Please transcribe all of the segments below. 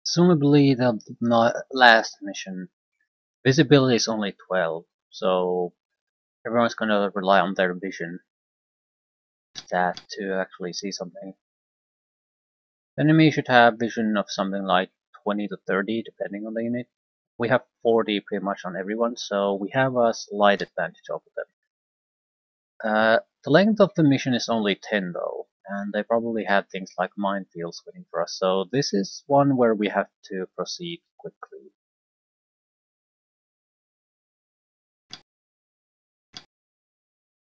Presumably the last mission. Visibility is only 12, so everyone's gonna rely on their vision stat to actually see something. The enemy should have vision of something like 20 to 30 depending on the unit. We have 40 pretty much on everyone, so we have a slight advantage over them. The length of the mission is only 10 though, and they probably have things like minefields waiting for us, so this is one where we have to proceed quickly.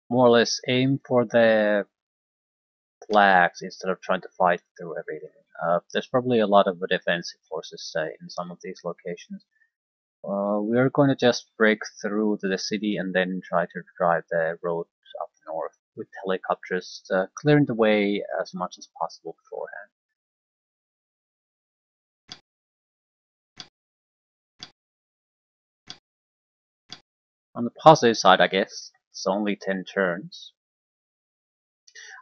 More or less aim for the flags instead of trying to fight through everything. There's probably a lot of defensive forces in some of these locations. We are going to just break through to the city and then try to drive the road up north with helicopters, clearing the way as much as possible beforehand. On the positive side, I guess, it's only 10 turns.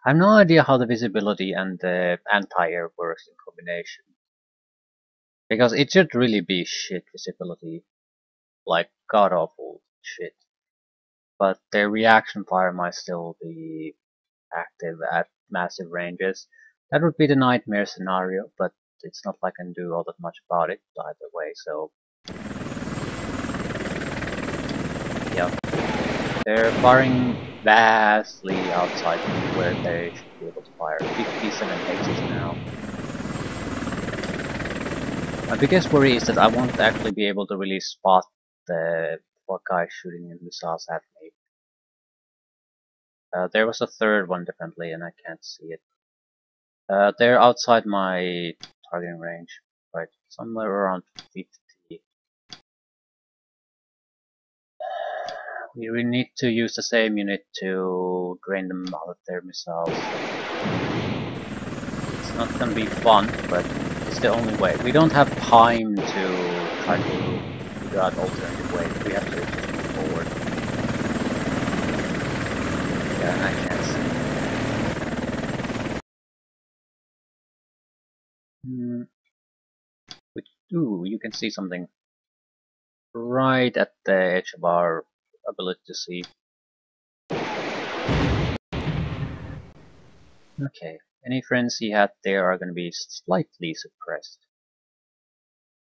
I have no idea how the visibility and the anti-air works in combination. Because it should really be shit visibility. Like god awful shit. But their reaction fire might still be active at massive ranges. That would be the nightmare scenario, but it's not like I can do all that much about it either way, so yeah. They're firing vastly outside where they should be able to fire. 57 paces now. My biggest worry is that I won't actually be able to really spot the what guy shooting missiles at me. There was a third one definitely, and I can't see it. They're outside my targeting range, right? Somewhere around 50. We need to use the same unit to drain them out of their missiles. It's not gonna be fun, but it's the only way. We don't have time to try to figure out alternative ways. We have to just move forward. Yeah, and I can't see. Ooh, you can see something right at the edge of our ability to see. Okay, any friends he had there are going to be slightly suppressed.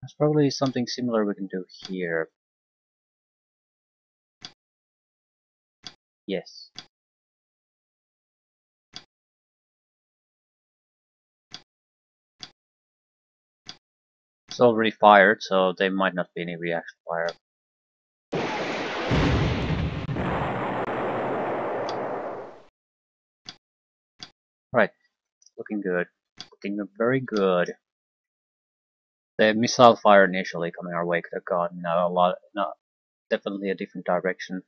There's probably something similar we can do here. Yes. It's already fired, so there might not be any reaction fire. Right, looking good. Looking very good. The missile fire initially coming our way could have gone definitely a different direction.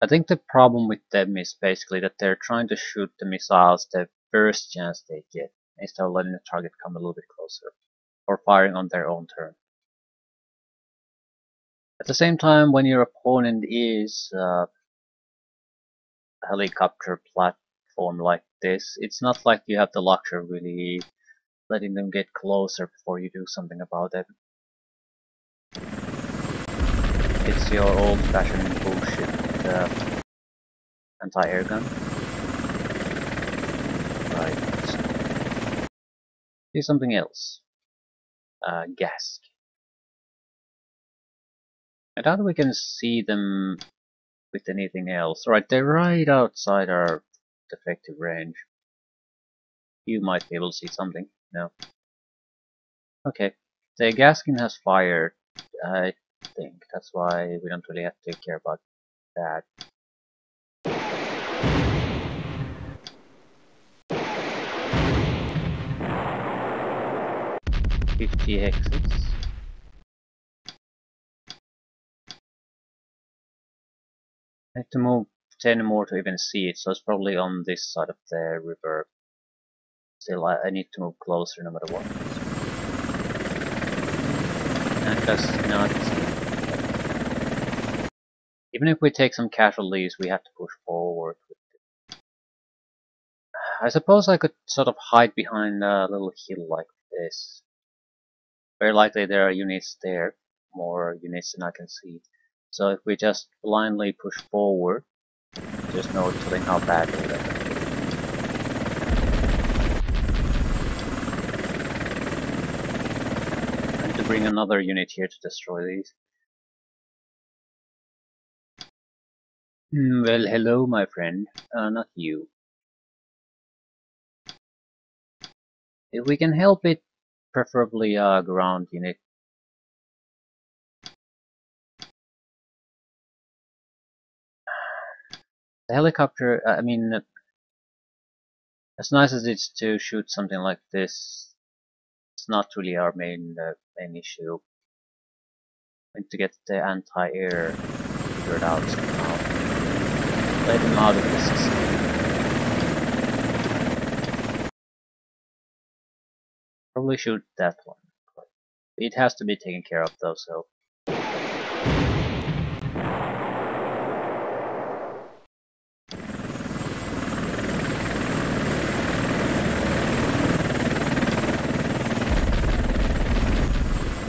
I think the problem with them is basically that they're trying to shoot the missiles the first chance they get, instead of letting the target come a little bit closer, or firing on their own turn. At the same time, when your opponent is a helicopter platform like this, it's not like you have the luxury of really letting them get closer before you do something about it. It's your old-fashioned bullshit anti-air gun. Right. Here's something else. Gas. I doubt we can see them with anything else. Right, they're right outside our effective range. You might be able to see something. No. Okay. The gaskin has fired, I think. That's why we don't really have to care about that. $50 exits. I have to move 10 more to even see it, so it's probably on this side of the river. Still, I need to move closer no matter what. And just not. Even if we take some casualties, we have to push forward. I suppose I could sort of hide behind a little hill like this. very likely there are units there, more units than I can see. So if we just blindly push forward, there's no telling how bad it will end up being. And to bring another unit here to destroy these. Well, hello, my friend. Not you. If we can help it, preferably a ground unit. The helicopter, I mean, as nice as it's to shoot something like this, it's not really our main issue. We need to get the anti-air figured out somehow. Let them out of the system. Probably shoot that one. It has to be taken care of though, so.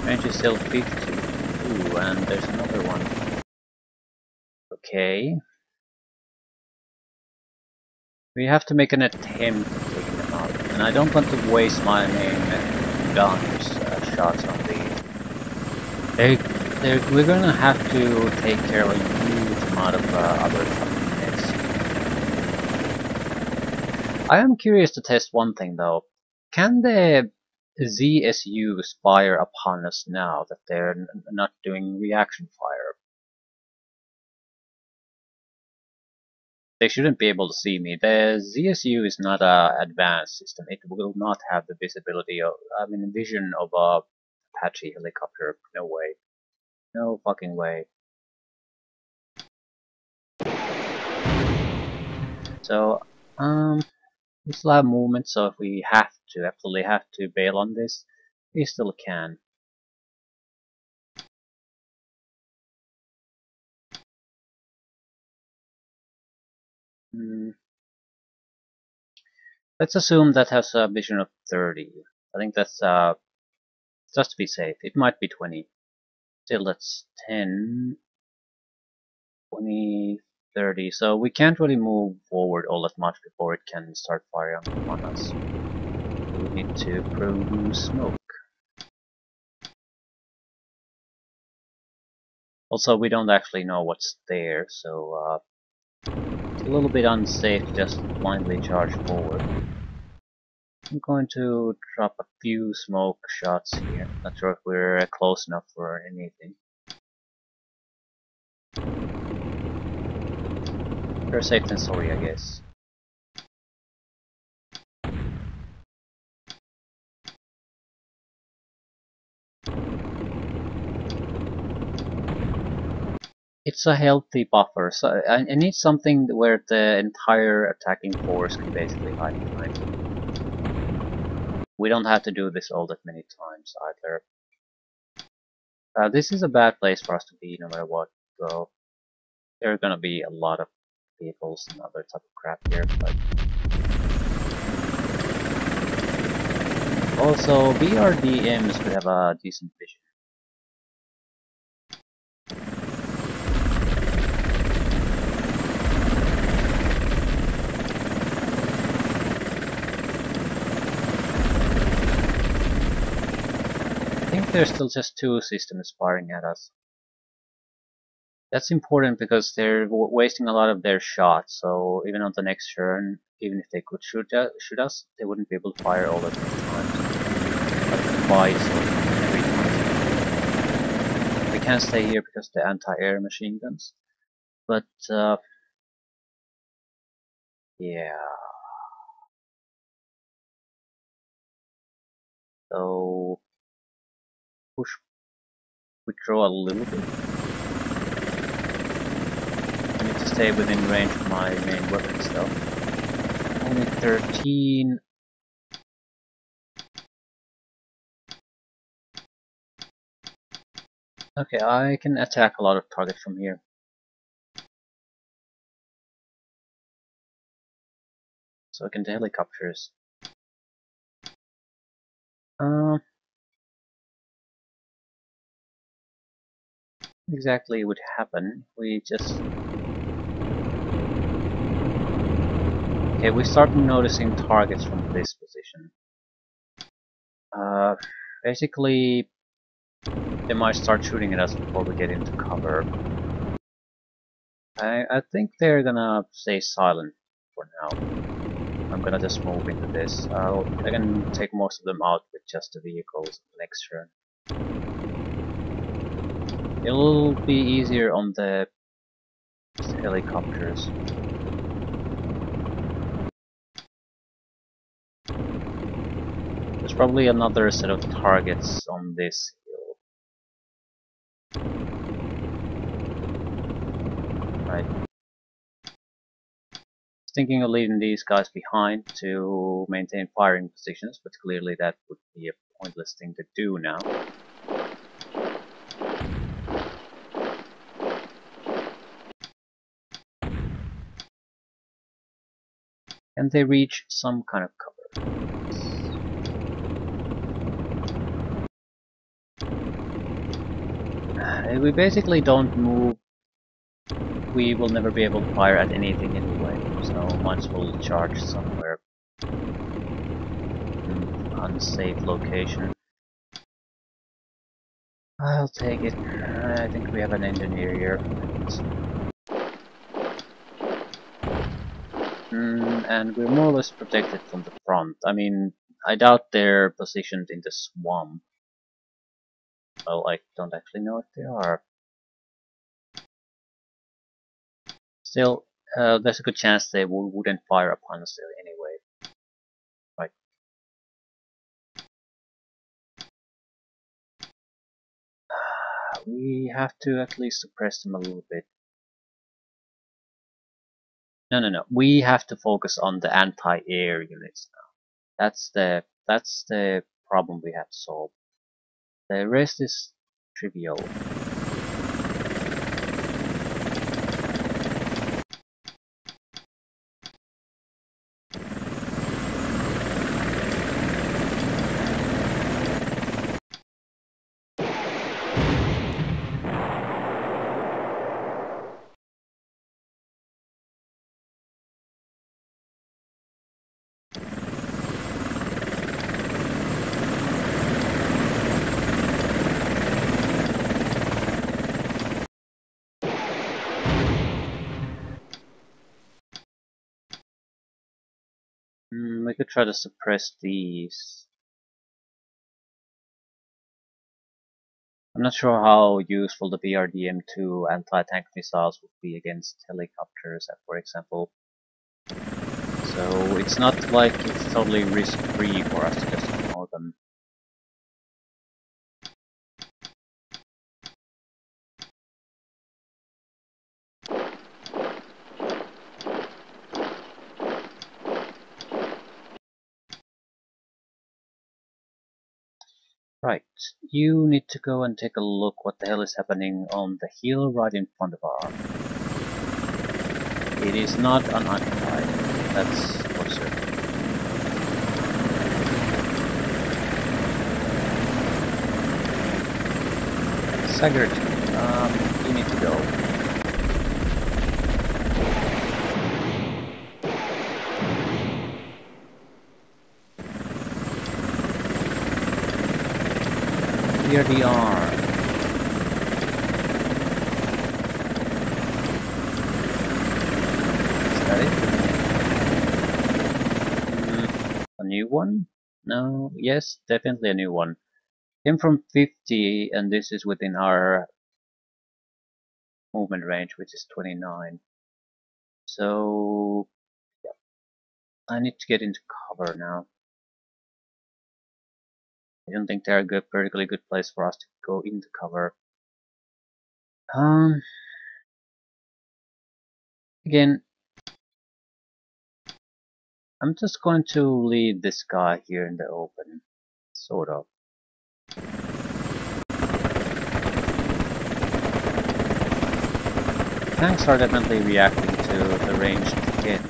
Range is still 50. Ooh, and there's another one. Okay. We have to make an attempt at taking them out. And I don't want to waste my main guns shots on the... We're gonna have to take care of a huge amount of other units. I am curious to test one thing though. Can the ZSUs fire upon us now that they're not doing reaction fire? They shouldn't be able to see me. The ZSU is not an advanced system. It will not have the visibility of, vision of a Apache helicopter. No way. No fucking way. So, we still have movement, so if we absolutely have to bail on this, we still can. Let's assume that has a vision of 30. I think that's just to be safe. It might be 20. Still, that's 10, 20, 30. So we can't really move forward all that much before it can start firing on us. We need to produce smoke. Also, we don't actually know what's there, so it's a little bit unsafe to just blindly charge forward. I'm going to drop a few smoke shots here. Not sure if we're close enough for anything. Better safe than sorry, I guess. It's a healthy buffer, so I need something where the entire attacking force can basically hide behind. We don't have to do this all that many times either. This is a bad place for us to be no matter what, though. There are gonna be a lot of vehicles and other type of crap here, but... Also, BRDMs could have a decent vision. I think there's still just two systems firing at us. That's important because they're wasting a lot of their shots, so even on the next turn, even if they could shoot us, they wouldn't be able to fire all at many times. Like twice or every time. We can't stay here because of the anti-air machine guns. But, yeah. So, withdraw a little bit. I need to stay within range of my main weapon stuff. Only 13. Okay, I can attack a lot of targets from here. So I can do helicopters. exactly would happen. We just... Okay, we start noticing targets from this position. Basically, they might start shooting at us before we get into cover. I think they're gonna stay silent for now. I'm gonna just move into this. I can take most of them out with just the vehicles next turn. It'll be easier on the helicopters. There's probably another set of targets on this hill. Right. Thinking of leaving these guys behind to maintain firing positions, but clearly that would be a pointless thing to do now. And they reach some kind of cover. If we basically don't move, we will never be able to fire at anything anyway, so might as well charge somewhere. Unsafe location. I'll take it. I think we have an engineer here. And we're more or less protected from the front. I mean, I doubt they're positioned in the swamp. Well, I don't actually know if they are. Still, there's a good chance they wouldn't fire upon us anyway. Right. We have to at least suppress them a little bit. No. We have to focus on the anti-air units now. That's the problem we have to solve. The rest is trivial. We could try to suppress these. I'm not sure how useful the BRDM-2 anti-tank missiles would be against helicopters, for example. So it's not like it's totally risk-free for us to just ignore them. Right, you need to go and take a look what the hell is happening on the hill right in front of our army. It is not unoccupied, that's for certain. Saggart, you need to go. Here they are. Is that it? A new one? No, yes, definitely a new one. Came from 50 and this is within our movement range, which is 29. So, yeah. I need to get into cover now. I don't think they're a particularly good place for us to go into cover. Again, I'm just going to leave this guy here in the open, sort of. Tanks are definitely reacting to the ranged hit,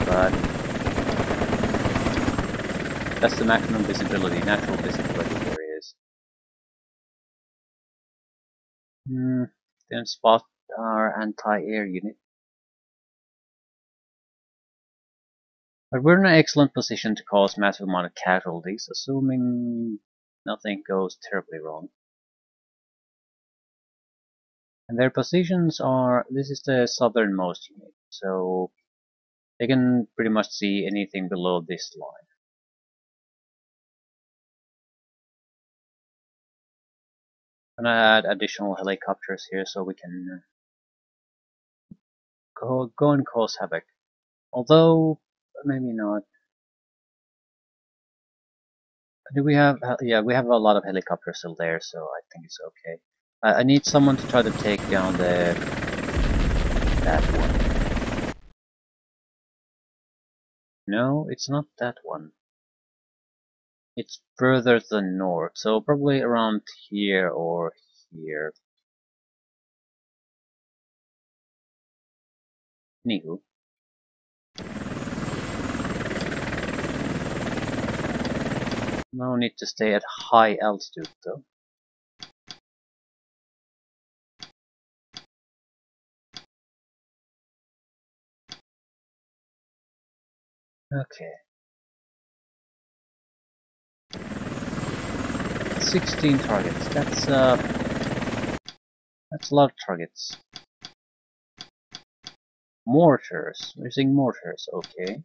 but that's the maximum visibility, natural visibility there is. Then spot our anti-air unit. But we're in an excellent position to cause massive amount of casualties, assuming nothing goes terribly wrong. And their positions are, this is the southernmost unit, so they can pretty much see anything below this line. I'm gonna add additional helicopters here so we can go and cause havoc. Although, maybe not. Do we have, yeah, we have a lot of helicopters still there, so I think it's okay. I need someone to try to take down that one. No, it's not that one. It's further to the north, so probably around here or here. Anywho. No need to stay at high altitude though. Okay. 16 targets. That's a lot of targets. Mortars. We're seeing mortars. Okay.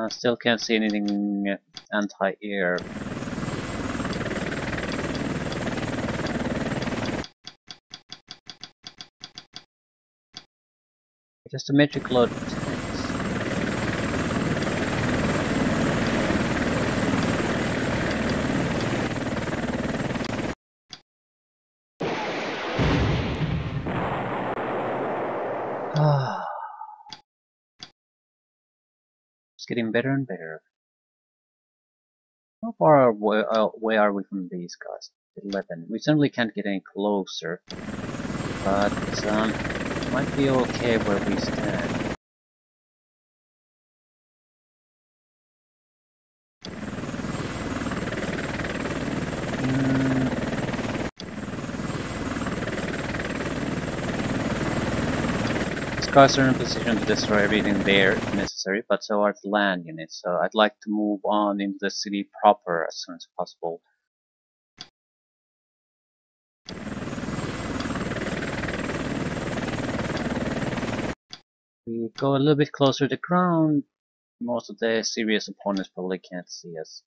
Still can't see anything anti-air. Just a magic load of tanks. It's getting better and better. How far away are we from these guys? 11. We certainly can't get any closer, but might be okay where we stand. These guys are in a position to destroy everything there if necessary, but so are the land units, so I'd like to move on into the city proper as soon as possible. We go a little bit closer to the ground, most of the serious opponents probably can't see us.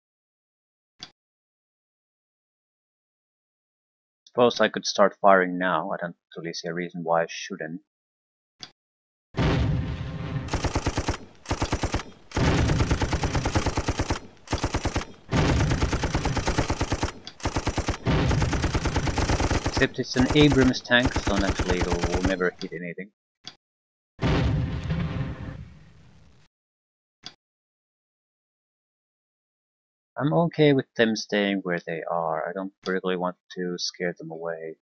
Suppose I could start firing now, I don't really see a reason why I shouldn't. Except it's an Abrams tank, so naturally it will never hit anything. I'm okay with them staying where they are. I don't really want to scare them away.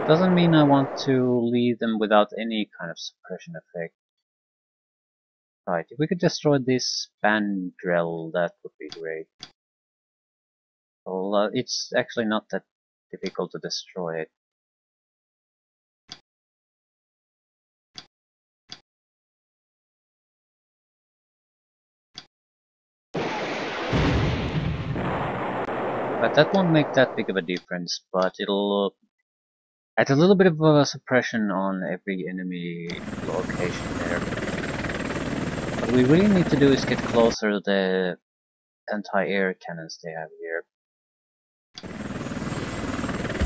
Doesn't mean I want to leave them without any kind of suppression effect. Right, if we could destroy this spandrel, that would be great. Well, it's actually not that difficult to destroy it. But that won't make that big of a difference, but it'll add a little bit of a suppression on every enemy location there. What we really need to do is get closer to the anti-air cannons they have here.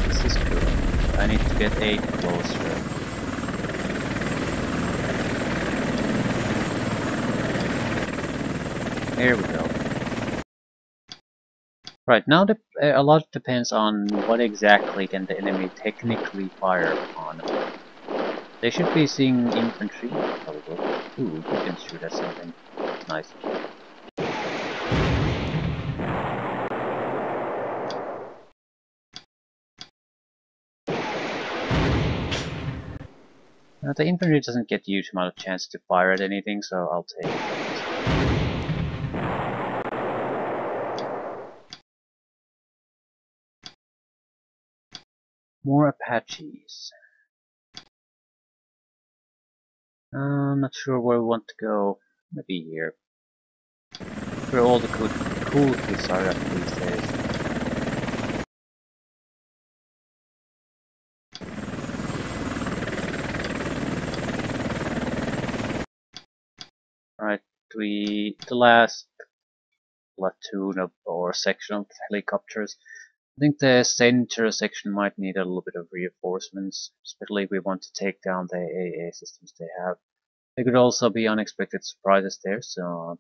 This is good. I need to get 8 closer. Here we go. Right, now a lot depends on what exactly can the enemy technically fire upon. They should be seeing infantry, probably. Ooh, you can shoot at something. Nice. Now, the infantry doesn't get huge amount of chance to fire at anything, so I'll take it. More Apaches. I'm not sure where we want to go. Maybe here. Where all the cool kids are at these days. Right, the last platoon of, or section of helicopters. I think the center section might need a little bit of reinforcements, especially if we want to take down the AA systems they have. There could also be unexpected surprises there, so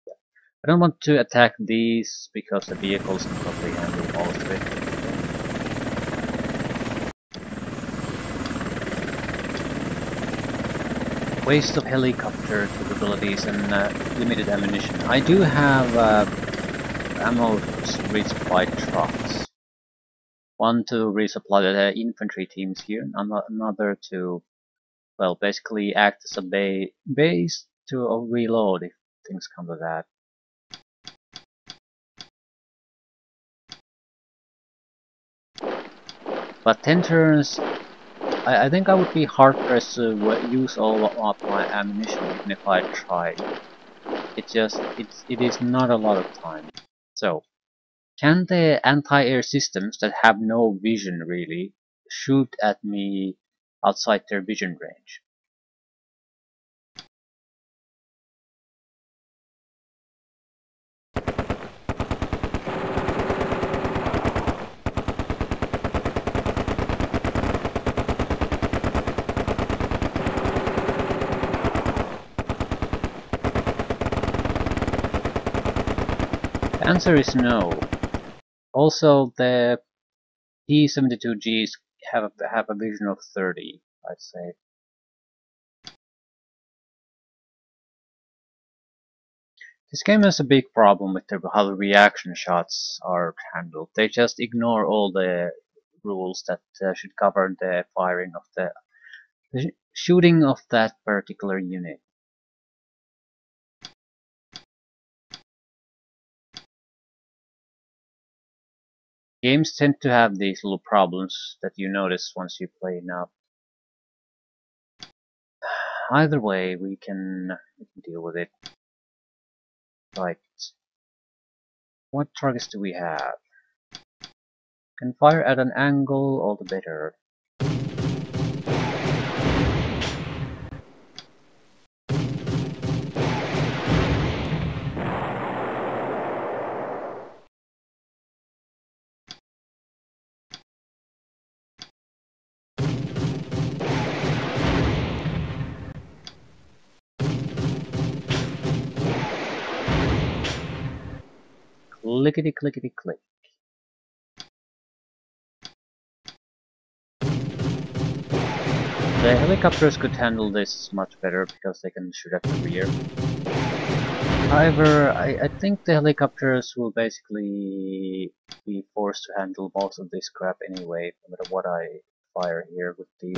I don't want to attack these because the vehicles can probably handle most of it. Waste of helicopter capabilities and limited ammunition. I do have ammo resupply trucks. One to resupply the infantry teams here, another to, well, basically act as a base to reload if things come to that. But 10 turns, I think I would be hard pressed to use all of my ammunition even if I tried. It is not a lot of time. So, can the anti-air systems that have no vision really shoot at me outside their vision range? The answer is no. Also, the P-72Gs have a vision of 30, I'd say. This game has a big problem with how the reaction shots are handled. They just ignore all the rules that should cover the firing of the shooting of that particular unit. Games tend to have these little problems that you notice once you play enough. Either way, we can deal with it. Right. What targets do we have? Can fire at an angle, all the better. Clickety clickety click. The helicopters could handle this much better because they can shoot at the rear. However, I think the helicopters will basically be forced to handle most of this crap anyway, no matter what I fire here with these.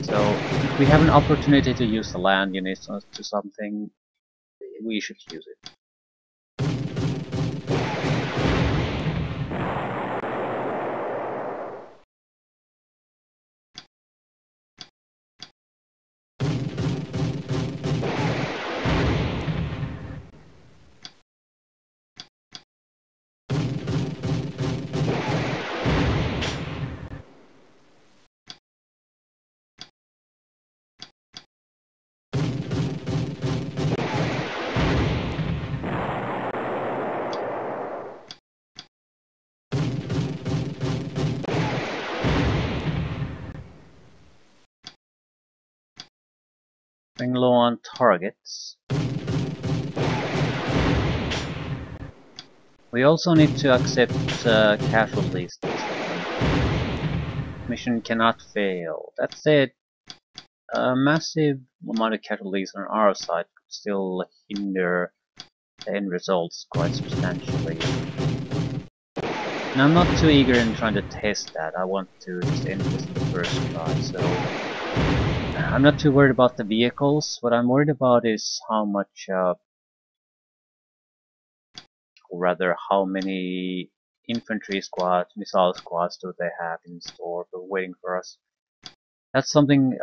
So, if we have an opportunity to use the land units to something, we should use it. Running low on targets. We also need to accept casualties this time. Mission cannot fail. That said, a massive amount of casualties on our side could still hinder the end results quite substantially. And I'm not too eager in trying to test that. I want to just end this in the first try, so I'm not too worried about the vehicles. What I'm worried about is how much, or rather how many infantry squads, missile squads do they have in store for waiting for us? That's something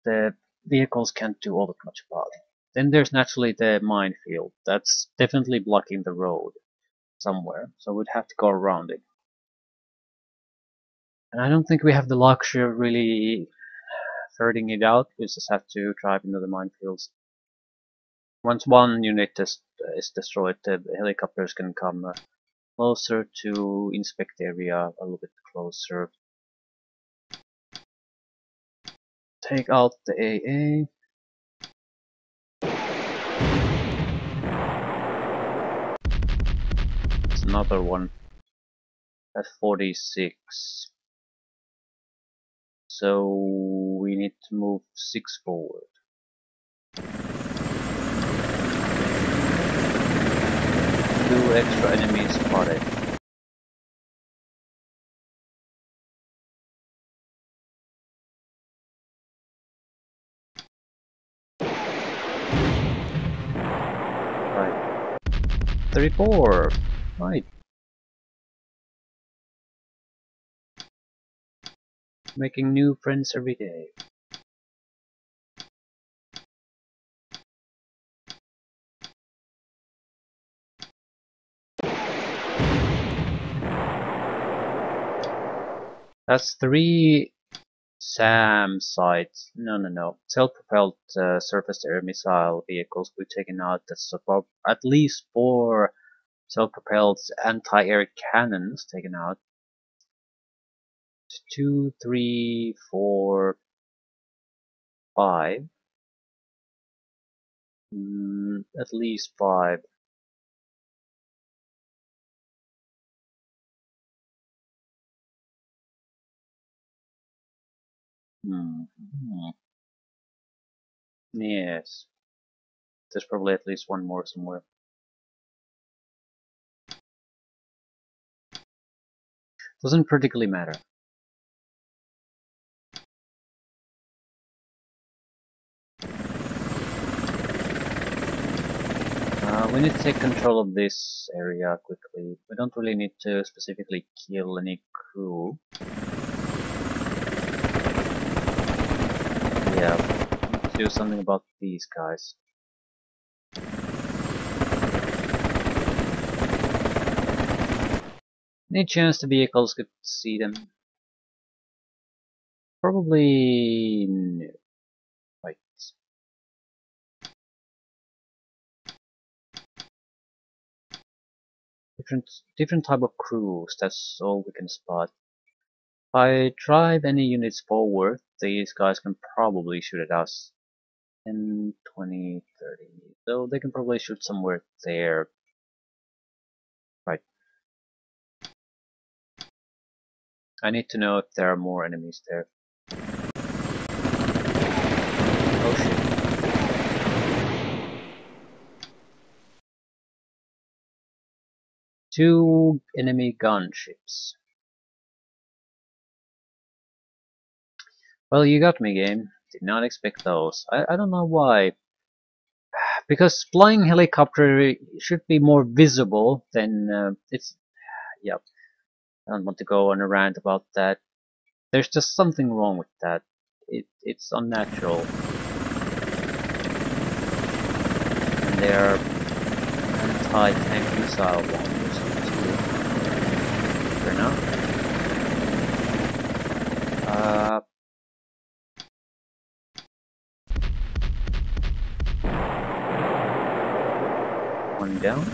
the vehicles can't do all that much about. Then there's naturally the minefield. That's definitely blocking the road somewhere, so we'd have to go around it. And I don't think we have the luxury of really ferreting it out. We just have to drive into the minefields. Once one unit is destroyed, the helicopters can come closer to inspect the area a little bit closer. Take out the AA. It's another one at 46. So we need to move 6 forward. 2 extra enemies spotted. Right. 34. Right. Making new friends every day. That's 3 SAM sites. No. Self-propelled surface-to-air missile vehicles we've taken out. That's about at least 4 self-propelled anti-air cannons taken out. 2, 3, 4, 5. At least 5. Yes. There's probably at least one more somewhere. Doesn't particularly matter. We need to take control of this area quickly. We don't really need to specifically kill any crew. Yeah, we need to do something about these guys. Any chance the vehicles could see them? Probably no. Right. Different type of crews, that's all we can spot. If I drive any units forward, these guys can probably shoot at us. 10, 20, 30. So they can probably shoot somewhere there. Right. I need to know if there are more enemies there. Oh shit. 2 enemy gunships. Well, you got me, game. Did not expect those. I don't know why. Because flying helicopter should be more visible than it's. Yep. I don't want to go on a rant about that. There's just something wrong with that. It's unnatural. And they are anti-tank missile launchers too. Fair enough. One down.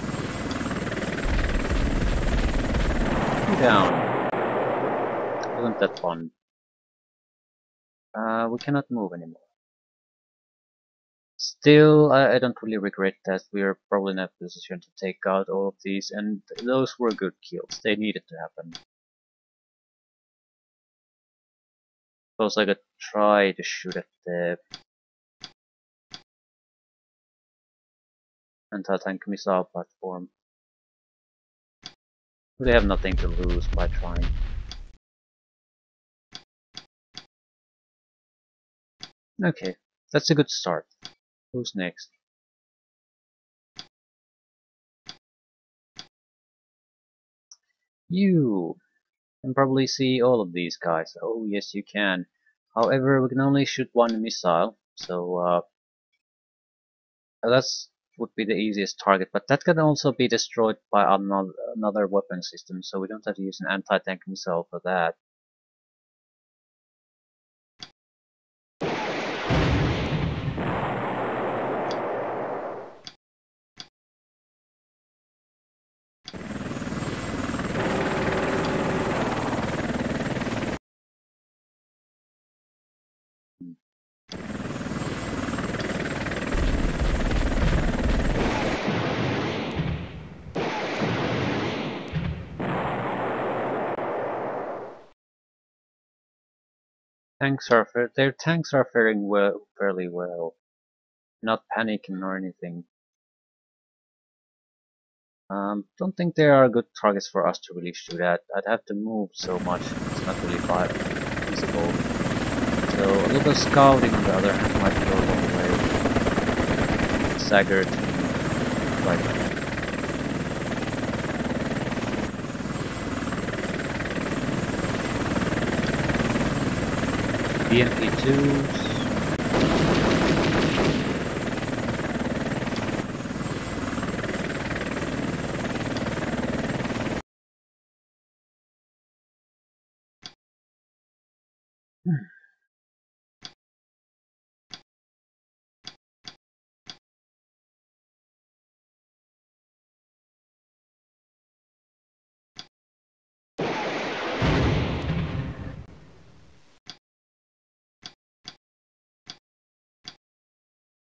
2 down. Wasn't that fun? We cannot move anymore. Still, I don't really regret that. We are probably in a position to take out all of these, and those were good kills. They needed to happen. Suppose I could try to shoot at the anti-tank missile platform. Really have nothing to lose by trying. Okay, that's a good start. Who's next? You can probably see all of these guys. Oh yes, you can. However, we can only shoot one missile, so that's would be the easiest target. But that can also be destroyed by another weapon system, so we don't have to use an anti-tank missile for that. Their tanks are faring fairly well, not panicking or anything. Don't think they are good targets for us to really shoot at. I'd have to move so much, it's not really feasible. So a little scouting on the other hand might go a long way. Stagger team right now. BMP2s.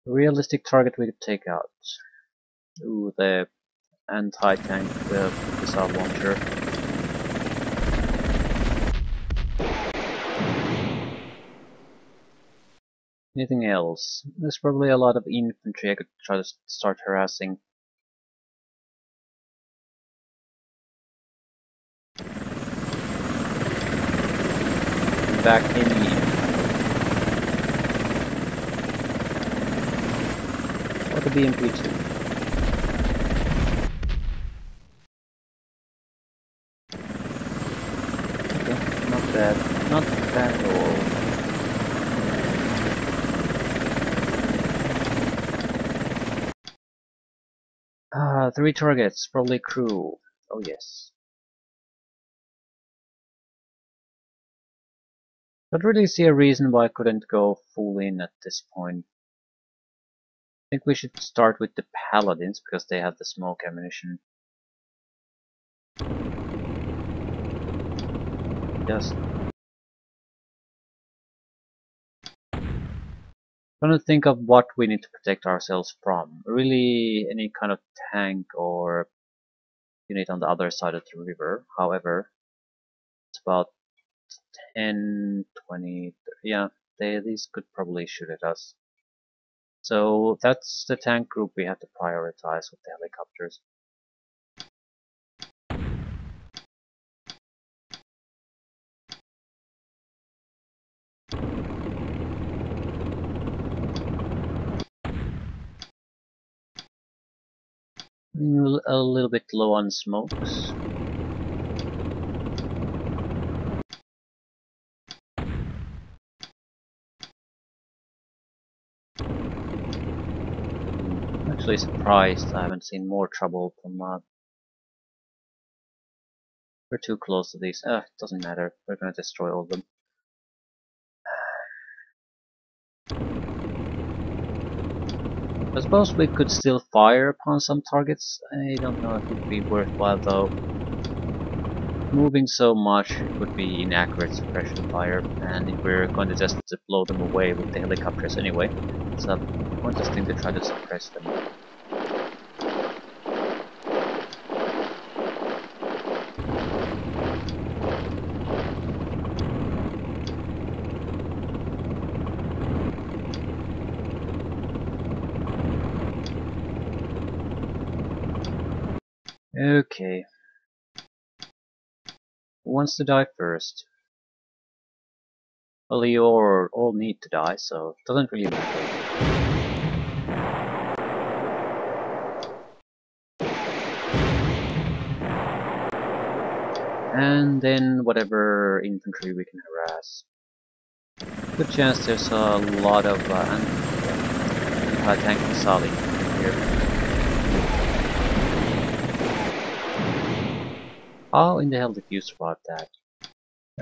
Realistic target we could take out. Ooh, the anti-tank missile launcher. Anything else? There's probably a lot of infantry I could try to start harassing. Back in or the BMP2. Okay, not bad. Not bad at all. 3 targets, probably crew. Oh yes. Don't really see a reason why I couldn't go full in at this point. I think we should start with the paladins because they have the smoke ammunition. Just trying to think of what we need to protect ourselves from. Really, any kind of tank or unit on the other side of the river. However, it's about 10, 20, 30, yeah, these could probably shoot at us. So that's the tank group we have to prioritize with the helicopters. A little bit low on smokes. I'm actually surprised I haven't seen more trouble from we're too close to these. It doesn't matter. We're gonna destroy all of them. I suppose we could still fire upon some targets. I don't know if it would be worthwhile though. Moving so much it would be inaccurate suppression fire, and if we're going to just blow them away with the helicopters anyway, it's a pointless thing to try to suppress them. Okay. Who wants to die first? Well, you all need to die, so it doesn't really matter. And then whatever infantry we can harass. Good chance there's a lot of anti-tank missile infantry here. How in the hell did you spot that?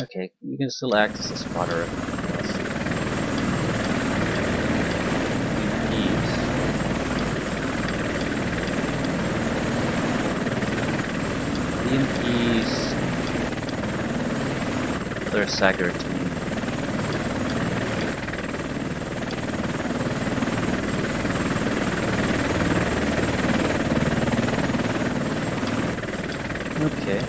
Okay, you can still act as a spotter if nothing else. EMPs. Other Sagar team. Okay.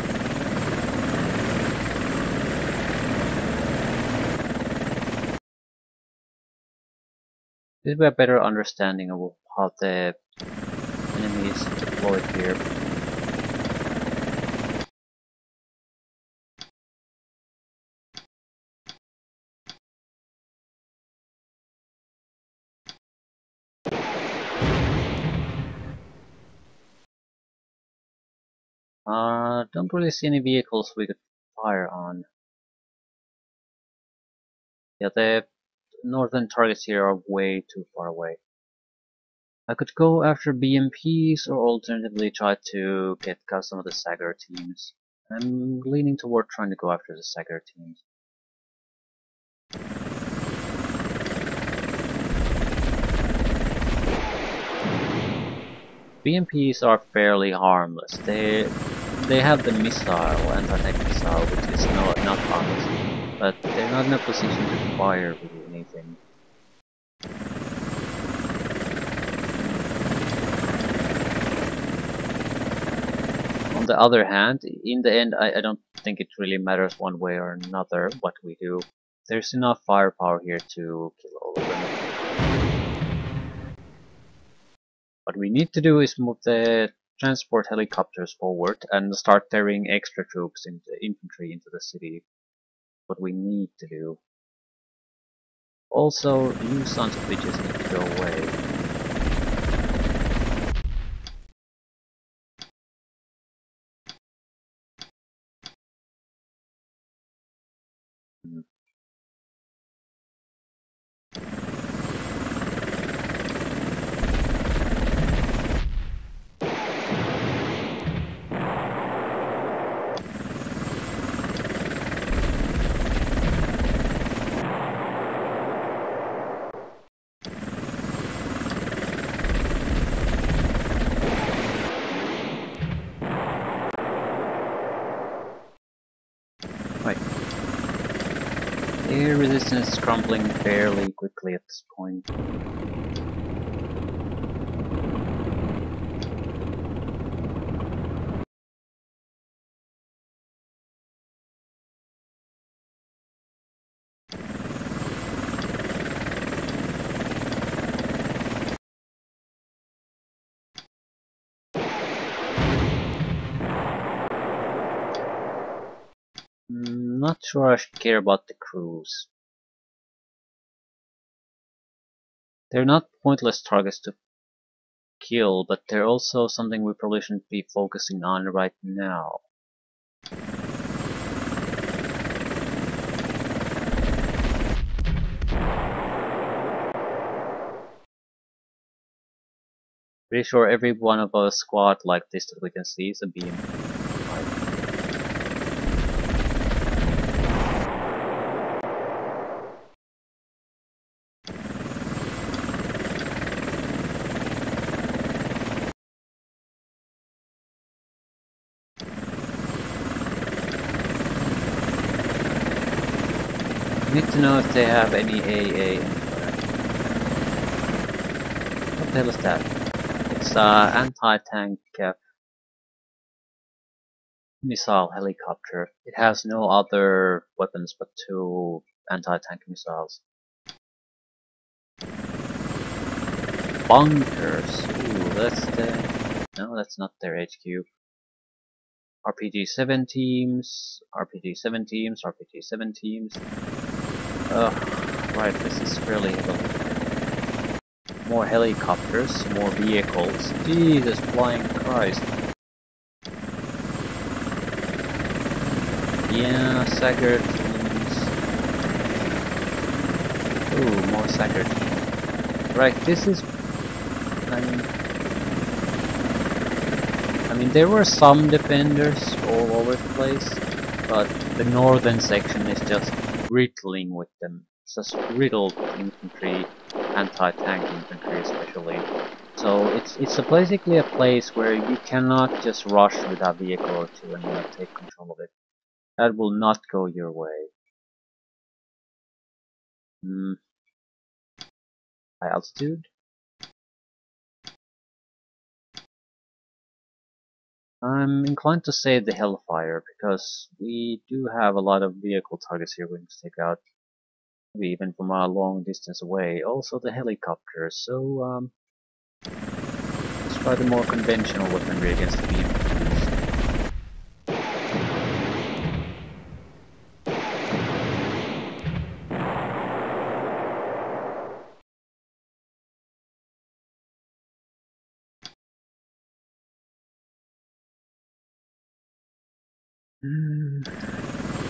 This will be a better understanding of how the enemy is deployed here. Don't really see any vehicles we could fire on. Yeah, the northern targets here are way too far away. I could go after BMPs or alternatively try to get some of the Sagar teams. I'm leaning toward trying to go after the Sagar teams. BMPs are fairly harmless. They have the missile, anti-tank missile, which is not harmless, but they're not in a position to fire really anything. On the other hand, in the end, I don't think it really matters one way or another what we do. There's enough firepower here to kill all of them. What we need to do is move the transport helicopters forward and start ferrying extra troops into infantry into the city. What we need to do. Also, you sons of bitches need to go away. Right. Air resistance is crumbling fairly quickly at this point. Not sure I should care about the crews. They're not pointless targets to kill, but they're also something we probably shouldn't be focusing on right now. Pretty sure every one of a squad like this that we can see is a beam. Need to know if they have any AA. What the hell is that? It's anti-tank missile helicopter. It has no other weapons but 2 anti-tank missiles. Bunkers. Ooh, that's the... No, that's not their HQ. RPG-7 teams, RPG-7 teams, RPG-7 teams. Right, this is fairly heavily. More helicopters, more vehicles. Jesus flying Christ. Yeah, Sagar teams. Ooh, more Sagar teams. Right, this is... I mean, there were some defenders all over the place, but the northern section is just riddling with them. It's just riddled with infantry, anti-tank infantry especially. So basically a place where you cannot just rush with a vehicle or two and take control of it. That will not go your way. High altitude. I'm inclined to say the Hellfire because we do have a lot of vehicle targets here we need to take out, maybe even from a long distance away. Also the helicopters. So let's try the more conventional weaponry against the BMPs.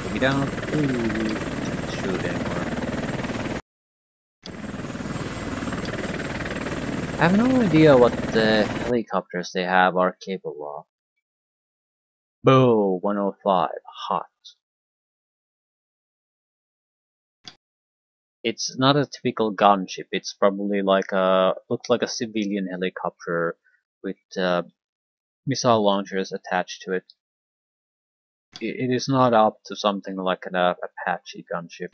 Take it down. Ooh, can't shoot anymore. I have no idea what the helicopters they have are capable of. Boo, 105, hot. It's not a typical gunship. It's probably like looks like a civilian helicopter with missile launchers attached to it. It is not up to something like an Apache gunship.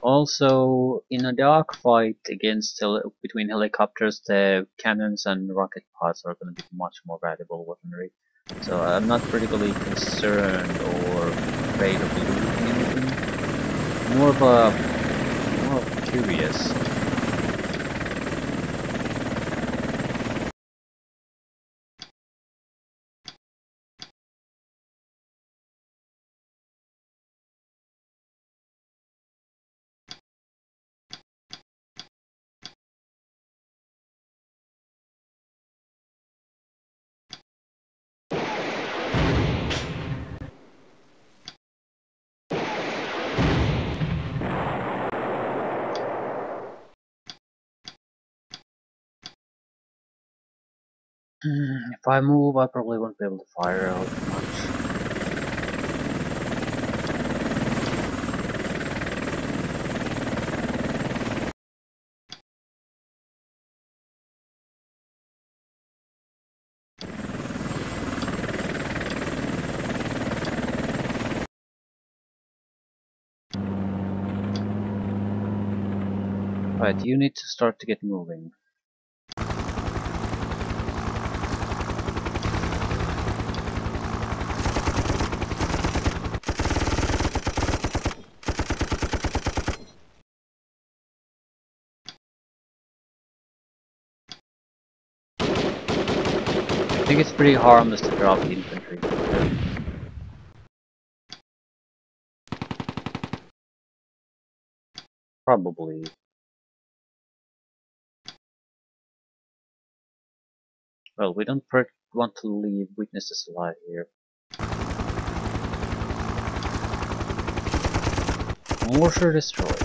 Also, in a dogfight between helicopters, the cannons and rocket pods are going to be much more valuable weaponry. So I'm not particularly concerned or afraid of losing anything. More of curious. If I move, I probably won't be able to fire out much. Right, you need to start to get moving. I think it's pretty harmless to drop the infantry. Probably. Well, we don't want to leave witnesses alive here. Mortar destroyed.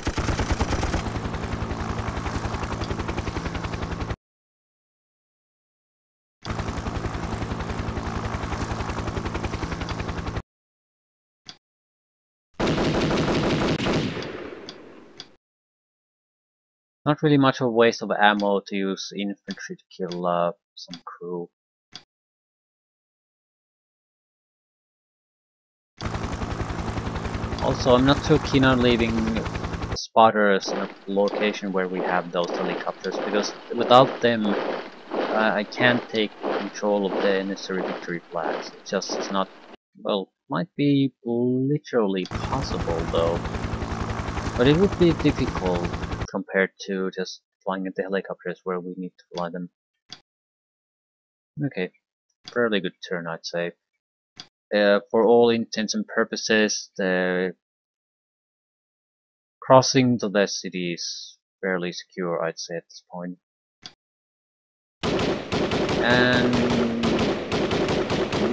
Not really much of a waste of ammo to use infantry to kill some crew. Also, I'm not too keen on leaving spotters in a location where we have those helicopters, because without them I can't take control of the necessary victory flags. It's not, well, might be literally possible though, but it would be difficult compared to just flying at the helicopters where we need to fly them. Okay, fairly good turn, I'd say. For all intents and purposes, the crossing to the city is fairly secure, I'd say, at this point. And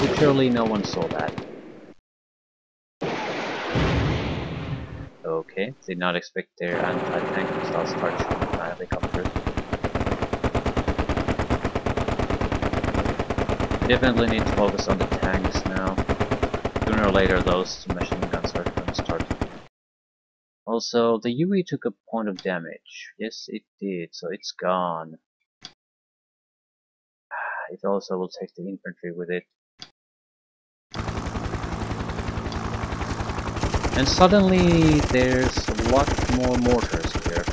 literally no one saw that. Okay, did not expect their anti-tank missiles to start shooting at helicopters. We definitely need to focus on the tanks now. Sooner or later those machine guns are going to start. Also, the UE took a point of damage. Yes, it did, so it's gone. It also will take the infantry with it. And suddenly there's a lot more mortars here.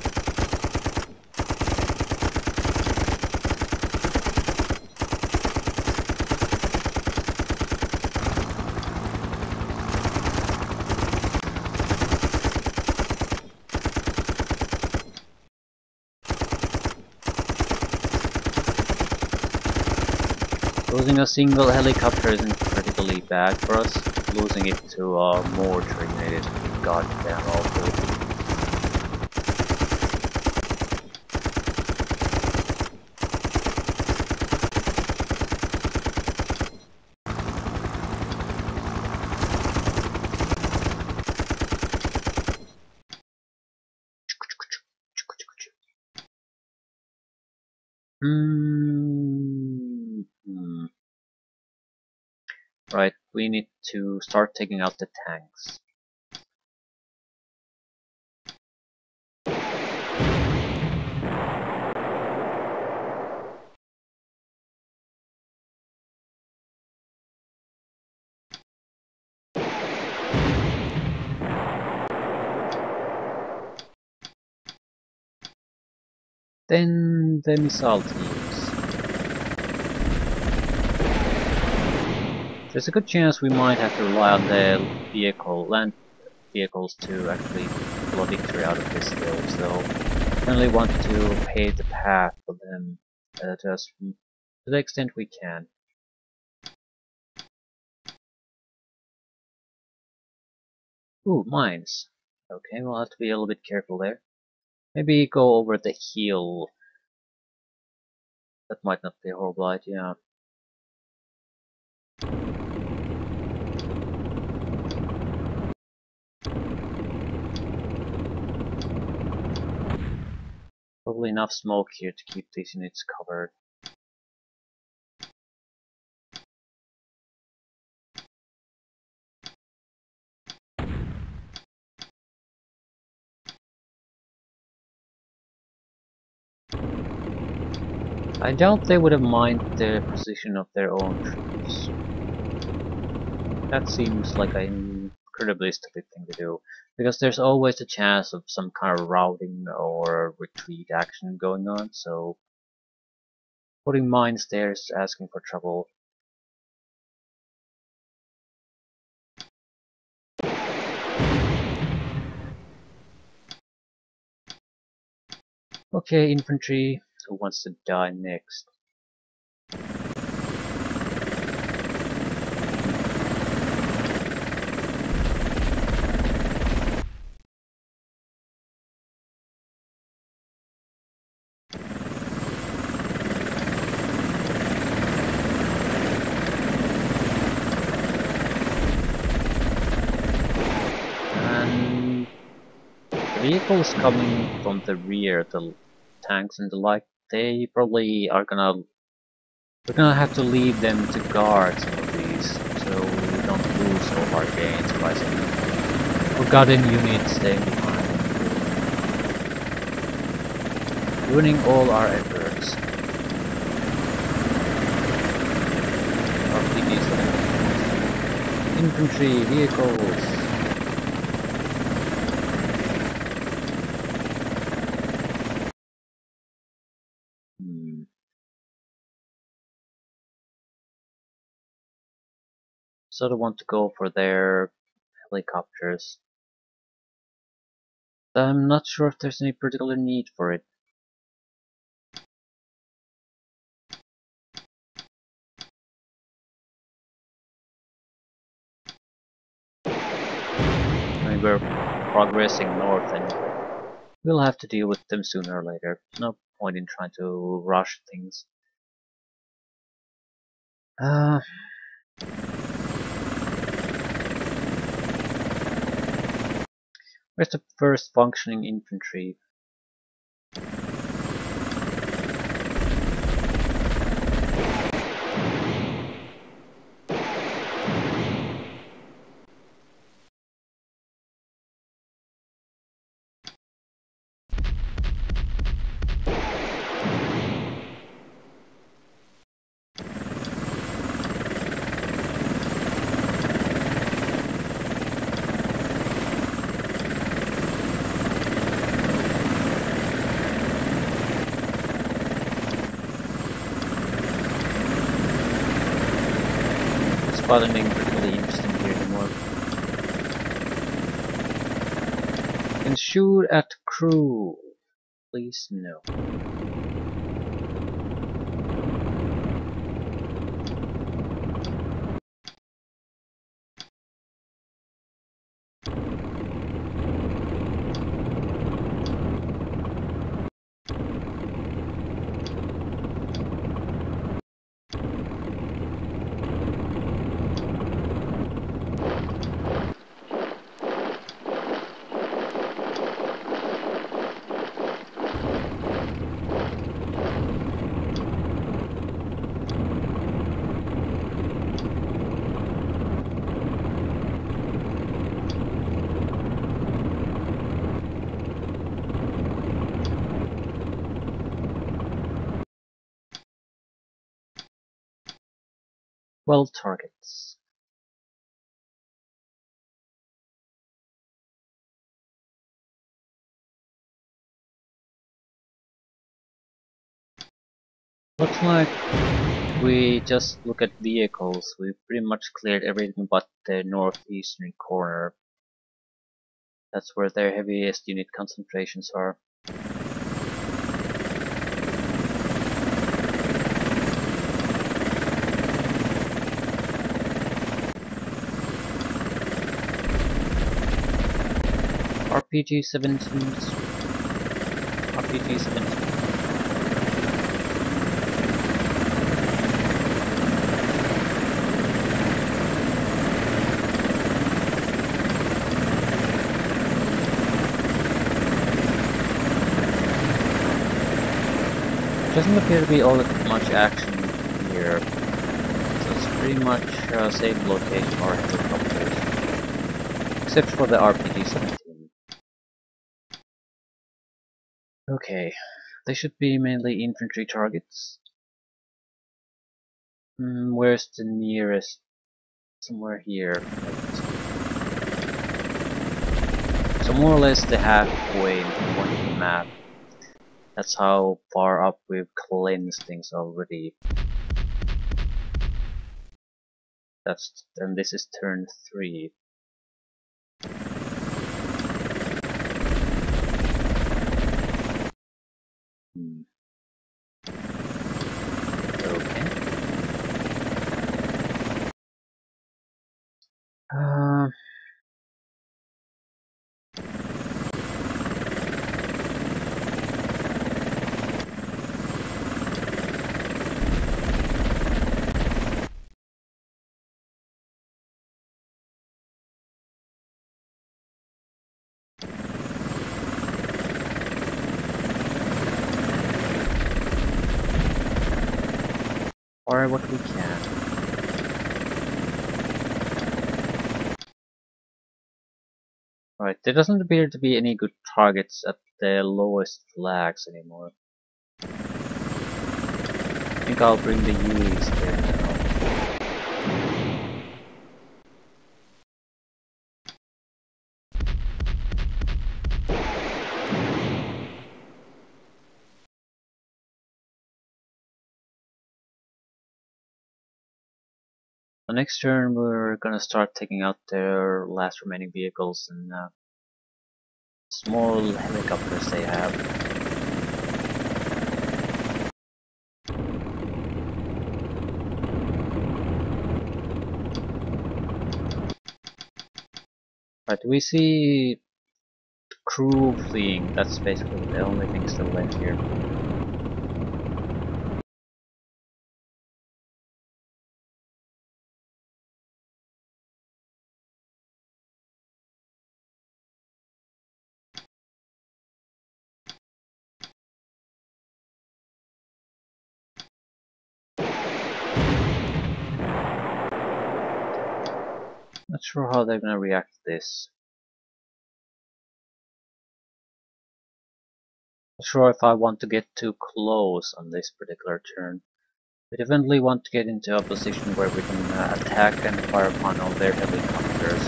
Losing a single helicopter isn't critically bad for us. Losing it to a mortar unit is goddamn awful. Right, we need to start taking out the tanks. Then the missile teams. There's a good chance we might have to rely on the land vehicles to actually pull a victory out of this hill, so definitely want to pave the path for them to us to the extent we can. Ooh, mines. Okay, we'll have to be a little bit careful there. Maybe go over the hill. That might not be a horrible idea. Probably enough smoke here to keep these units covered. I doubt they would have minded the position of their own troops. That seems like an incredibly stupid thing to do, because there's always a chance of some kind of routing or retreat action going on, so putting mines there is asking for trouble. Okay, infantry, who wants to die next? And the vehicles coming from the rear, the tanks and the like, they probably are gonna... We're gonna have to leave them to guard some of these, so we don't lose all our gains by some forgotten units staying behind, ruining all our efforts. Infantry vehicles. Sort of want to go for their helicopters. I'm not sure if there's any particular need for it. and we're progressing north, and we'll have to deal with them sooner or later. There's no point in trying to rush things. Where's the first functioning infantry? Spotting particularly interesting here anymore. Can shoot at crew. Please no. Well, targets. Looks like we just look at vehicles. We pretty much cleared everything but the northeastern corner. That's where their heaviest unit concentrations are. RPG-17s. RPG-17. Doesn't appear to be all that much action here, so it's pretty much same location for helicopters, except for the RPG-17. Okay, they should be mainly infantry targets. Where's the nearest? Somewhere here. So more or less the halfway point of the map. That's how far up we've cleansed things already. And this is turn 3. Okay. Or what we can. Right, there doesn't appear to be any good targets at the lowest flags anymore. I think I'll bring the UEs there now. The next turn we're gonna start taking out their last remaining vehicles and small helicopters they have. Right, Right, we see crew fleeing. That's basically the only thing still left here. Not sure how they're gonna react to this. Not sure if I want to get too close on this particular turn. We definitely want to get into a position where we can attack and fire upon all their helicopters.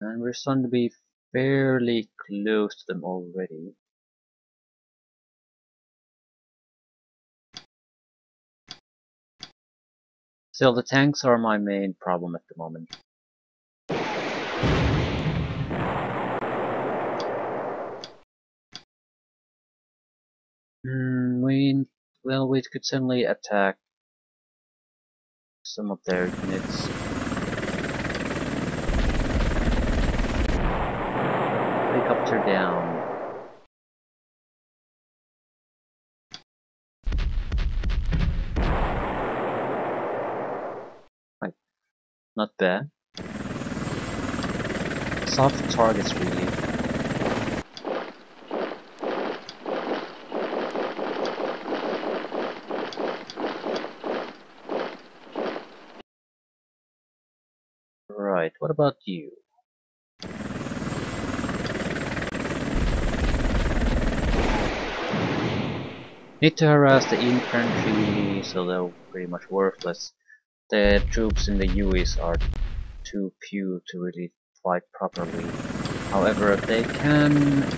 And we're starting to be fairly close to them already. Still, the tanks are my main problem at the moment. We could certainly attack some of their units. Helicopter down. Right, not bad. Soft targets, really. Right, what about you? Need to harass the infantry, so they're pretty much worthless. The troops in the UEs are too few to really fight properly. However, they can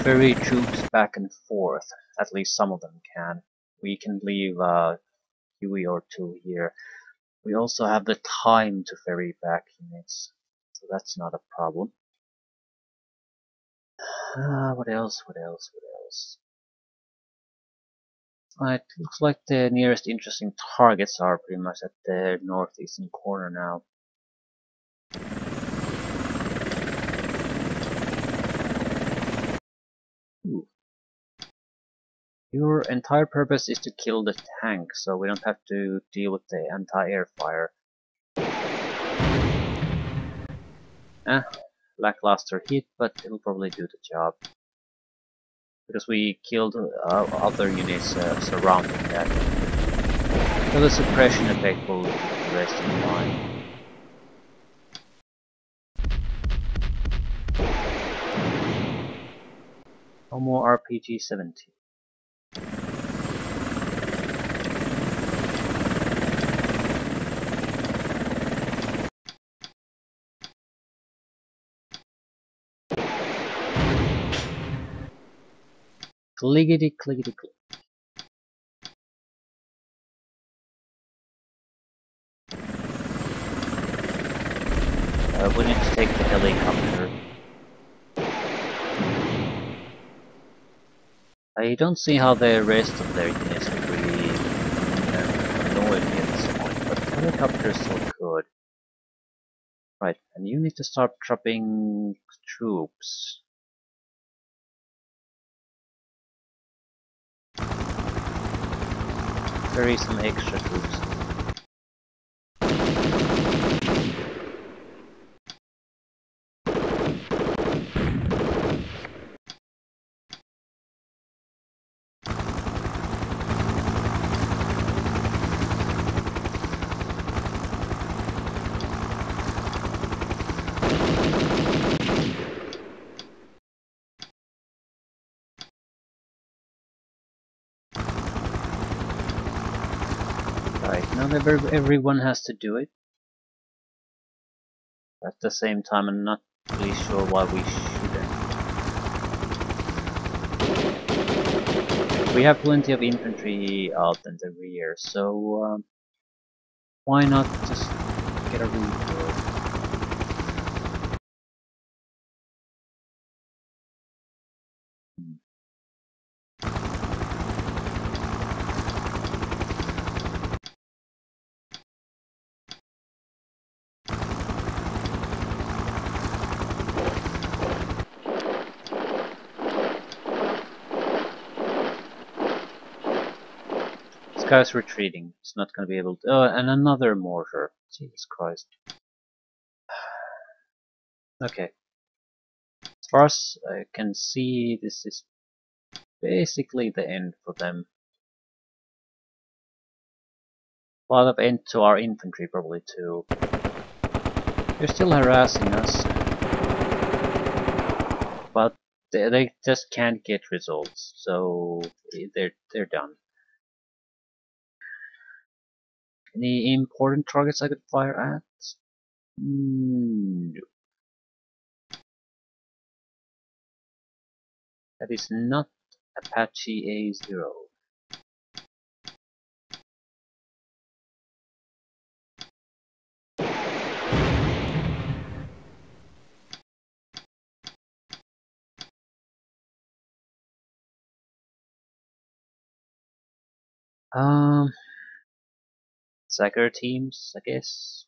ferry troops back and forth. At least some of them can. We can leave a UE or two here. We also have the time to ferry back units, so that's not a problem. What else? What else? What else? It looks like the nearest interesting targets are pretty much at the northeastern corner now. Ooh. Your entire purpose is to kill the tank, so we don't have to deal with the anti-air fire. Lackluster hit, but it'll probably do the job. Because we killed other units surrounding that. So the suppression effect will keep the rest in line. No more RPG-17. Clickety clickety click. We need to take the helicopter. I don't see how the rest of their units would really annoy me at this point, but helicopters still could. Right, and you need to start dropping troops. There is some extra troops. Right, now that everyone has to do it. At the same time, I'm not really sure why we shouldn't. We have plenty of infantry out in the rear, so why not just get a rebuild? guy's retreating. It's not gonna be able to. Oh, and another mortar. Jesus Christ. Okay. As far as I can see, this is basically the end for them. A lot of end to our infantry probably too. They're still harassing us, but they just can't get results, so they're done. Any important targets I could fire at? No. That is not Apache A0. Sacker teams, I guess.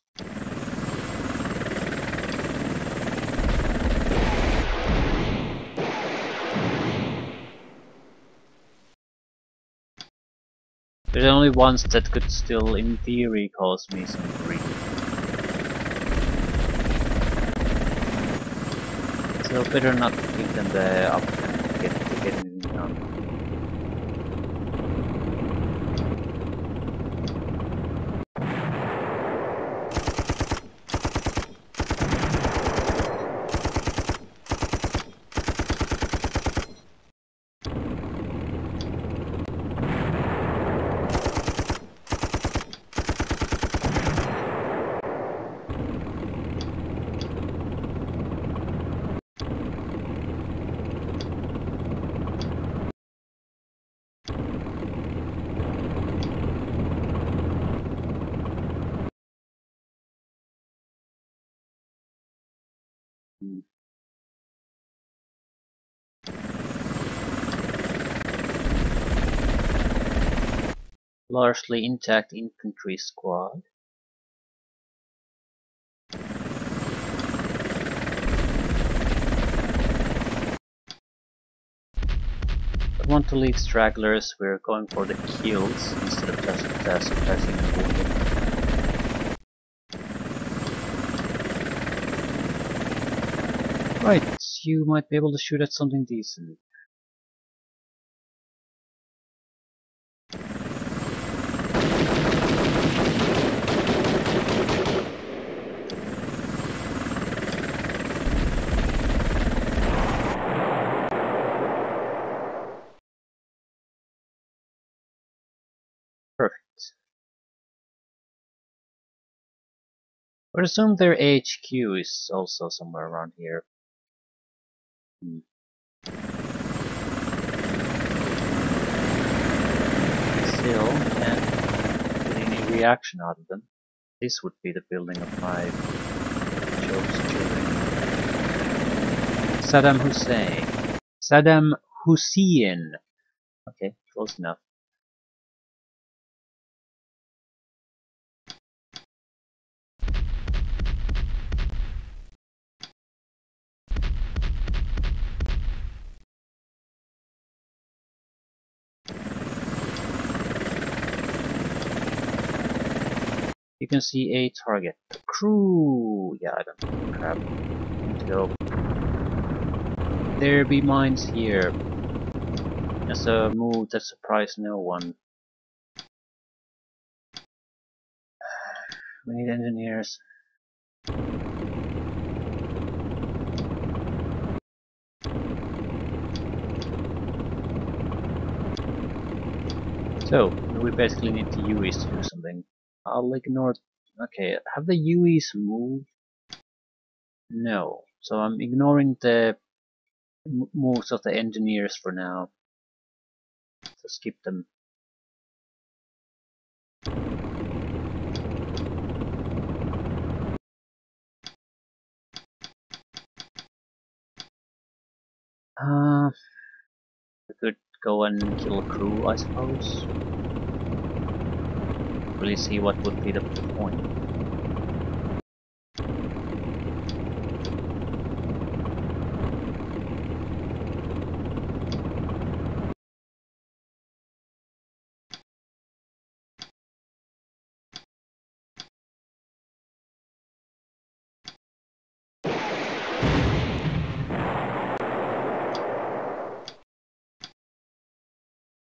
There's only ones that could still, in theory, cause me some grief. So better not give them the option to get anything done. Largely intact infantry squad. I want to lead stragglers, we're going for the kills instead of just suppressing and wounding. Right, you might be able to shoot at something decent. Perfect. I would assume their HQ is also somewhere around here. Still, can't get any reaction out of them. This would be the building of my chosen children. Saddam Hussein. Saddam Hussein. Okay, close enough. You can see a target. Crew! Yeah, I don't know. Crap. Let's go. There be mines here. That's a move that surprised no one. We need engineers. So, we basically need the UEs to do something. I'll ignore... Okay, have the UEs moved? No. So I'm ignoring the moves of the engineers for now. So skip them. We could go and kill a crew, I suppose. Really see what would be the point.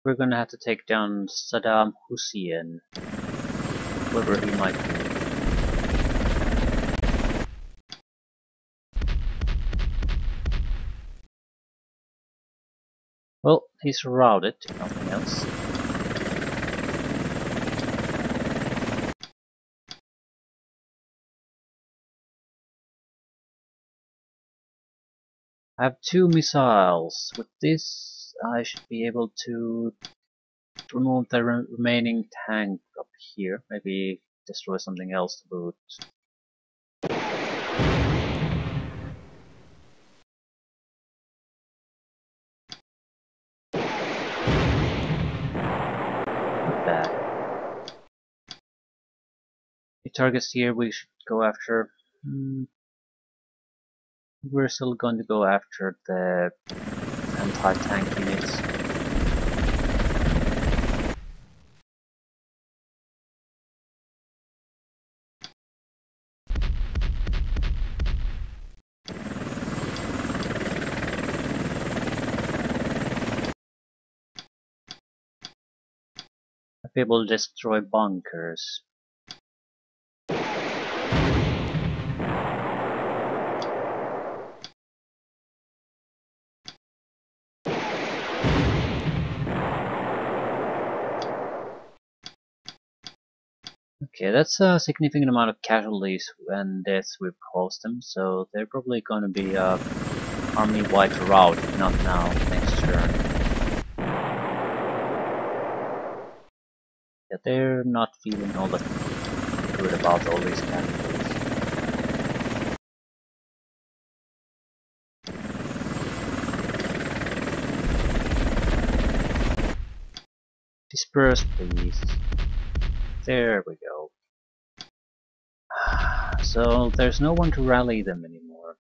we're gonna have to take down Saddam Hussein, whoever he might be. Well, he's routed, if nothing else. I have 2 missiles. With this, I should be able to remove the remaining tank up here. Maybe destroy something else to boot. Not bad. The targets here we should go after. We're still going to go after the anti-tank units. I'll be able to destroy bunkers. Okay, that's a significant amount of casualties and deaths we've caused them, so they're probably going to be army-wide rout, not now, next turn. Yeah, they're not feeling all that good about all these casualties. Disperse, please. There we go. So there's no one to rally them anymore.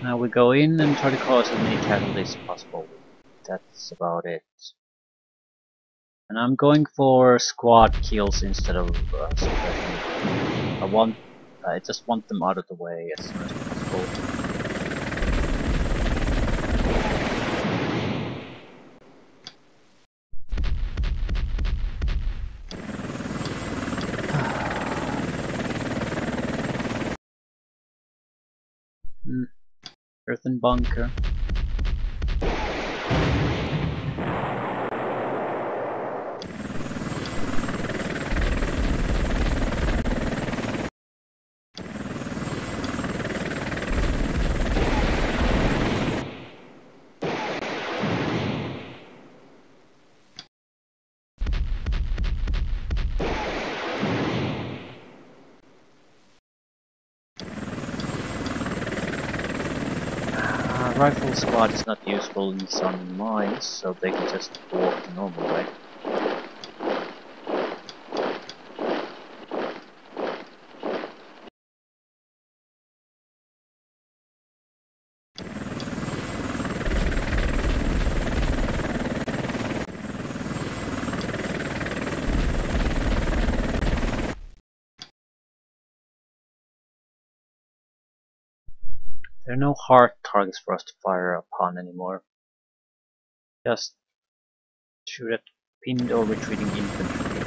Now we go in and try to cause as many casualties as possible. That's about it. And I'm going for squad kills instead of suppression. I just want them out of the way as soon as possible. Earthen bunker. Rifle squad is not useful in some mines, so they can just walk the normal way. There are no hard targets for us to fire upon anymore. Just shoot at pinned or retreating infantry.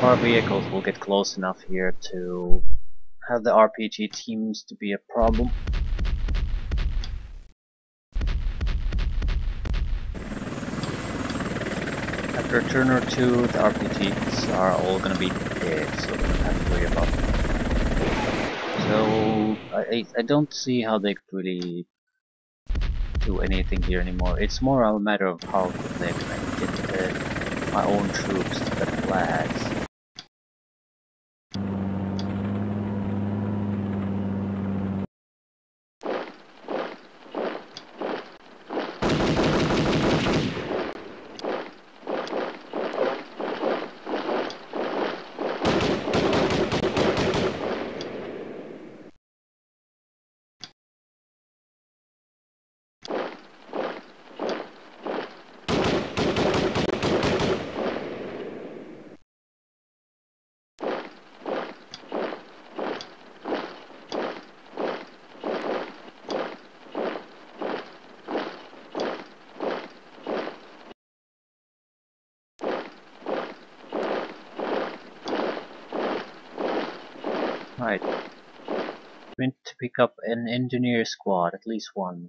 Our vehicles will get close enough here to have the RPG teams to be a problem. After a turn or two, the RPGs are all gonna be dead, so we don't have to worry about them. So I don't see how they could really do anything here anymore. It's more a matter of how good they can get my own troops to the flags. Right. We need to pick up an engineer squad, at least one.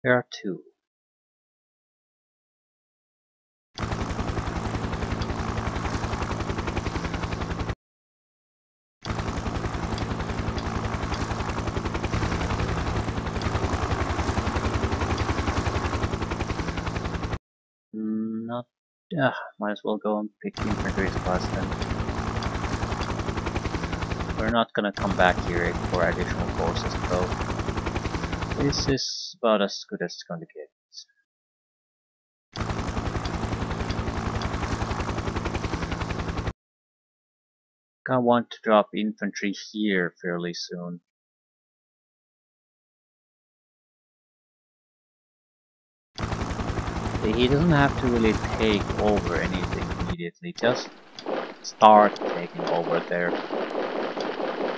There are two. Not. Might as well go and pick infantry squads then. We're not gonna come back here for additional forces though. This is about as good as it's going to get. I want to drop infantry here fairly soon. He doesn't have to really take over anything immediately, just start taking over there.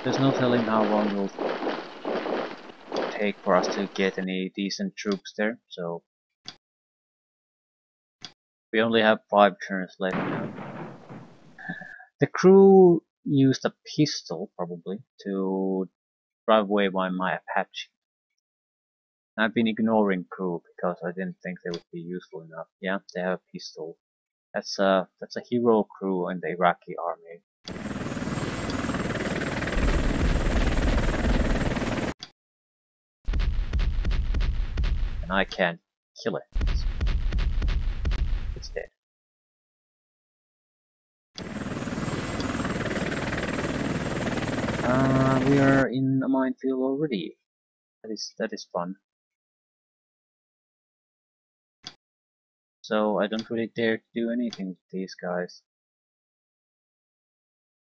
There's no telling how long it will take for us to get any decent troops there, so we only have 5 turns left now. The crew used a pistol, probably, to drive away my Apache. I've been ignoring crew because I didn't think they would be useful enough. Yeah, they have a pistol. That's a hero crew in the Iraqi Army. And I can't kill it. It's dead. We are in a minefield already. That is fun. So I don't really dare to do anything with these guys.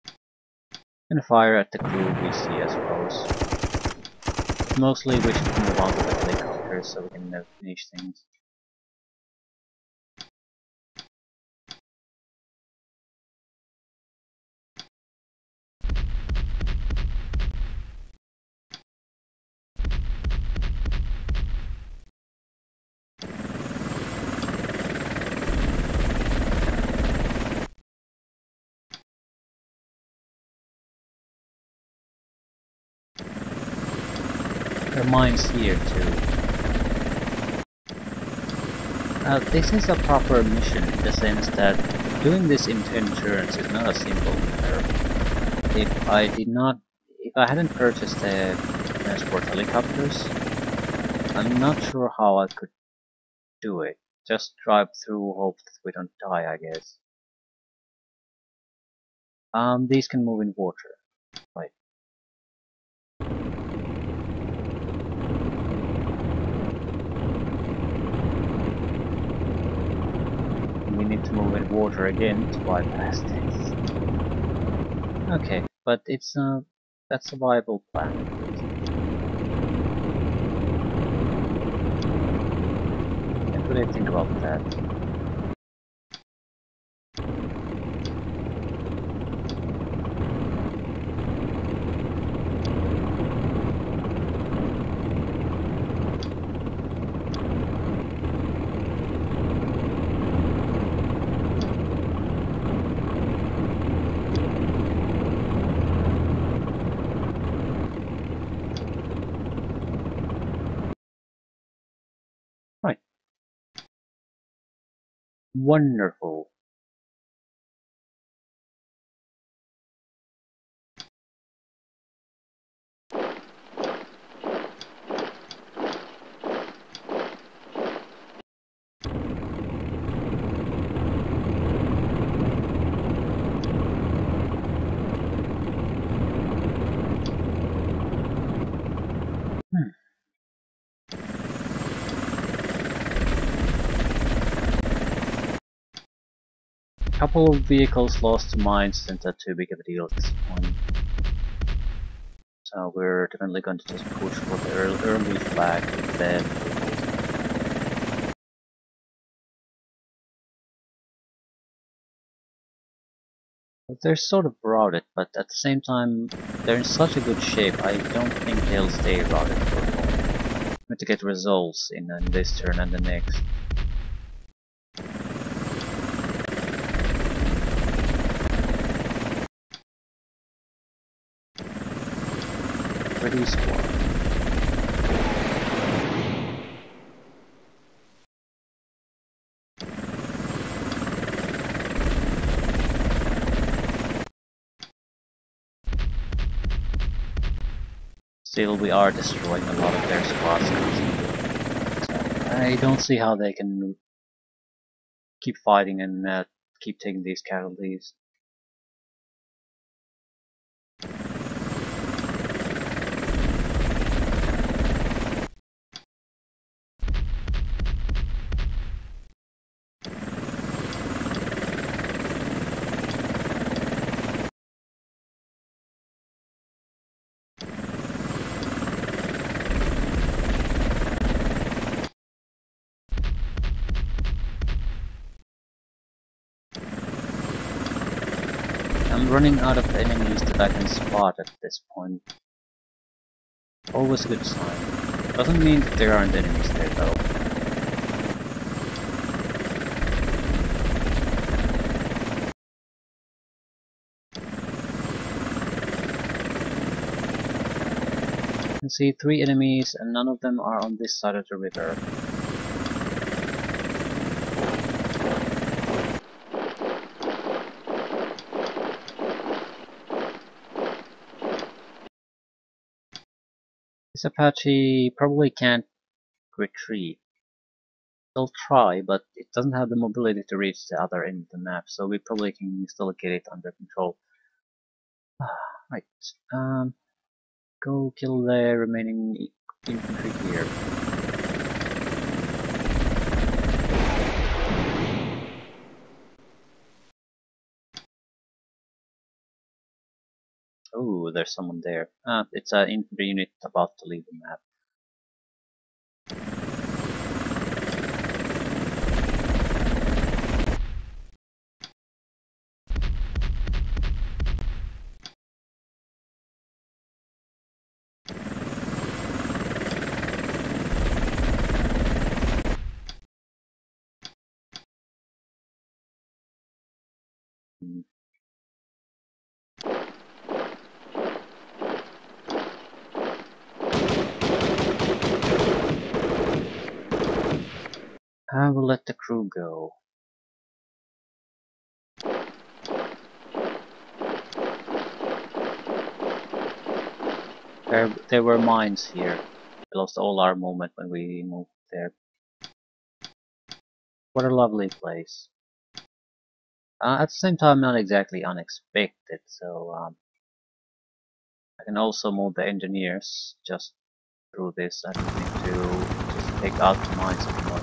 I'm gonna fire at the crew we see, I suppose. Mostly we should move on to the helicopters so we can finish things. There are mines here too. This is a proper mission in the sense that doing this in 10 turns is not a simple matter. If I hadn't purchased the transport helicopters, I'm not sure how I could do it. Just drive through, hope that we don't die, I guess. These can move in water. Right. We need to move in water again to bypass this. Okay, but it's that's a viable plan. Can't really think about that. Wonderful. Couple of vehicles lost to mines isn't that too big of a deal at this point. So we're definitely going to just push for the early flag with the vehicles. But they're sort of routed, but at the same time, they're in such a good shape, I don't think they'll stay routed for long. I'm going to get results in this turn and the next. Ready squad. Still, we are destroying a lot of their squads. So I don't see how they can keep fighting and keep taking these casualties. I'm running out of enemies that I can spot at this point. Always a good sign. Doesn't mean that there aren't enemies there though. You can see 3 enemies and none of them are on this side of the river. This Apache probably can't retreat. They'll try, but it doesn't have the mobility to reach the other end of the map, so we probably can still get it under control. Right, go kill the remaining infantry here. Oh, there's someone there. It's an infantry unit about to leave the map. I will let the crew go. There were mines here. We lost all our movement when we moved there. What a lovely place. At the same time, not exactly unexpected, so I can also move the engineers just through this. I don't need to just take out the mines anymore.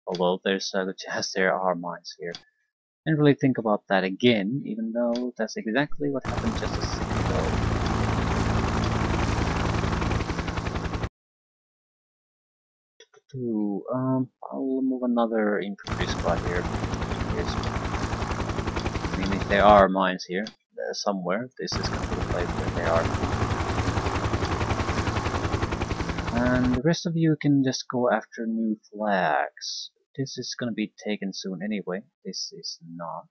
Although there's a good chance there are mines here. Didn't really think about that again, even though that's exactly what happened just a second ago. I'll move another infantry squad here. I mean, if there are mines here somewhere, this is going to be the place where they are. And the rest of you can just go after new flags. This is going to be taken soon anyway. This is not.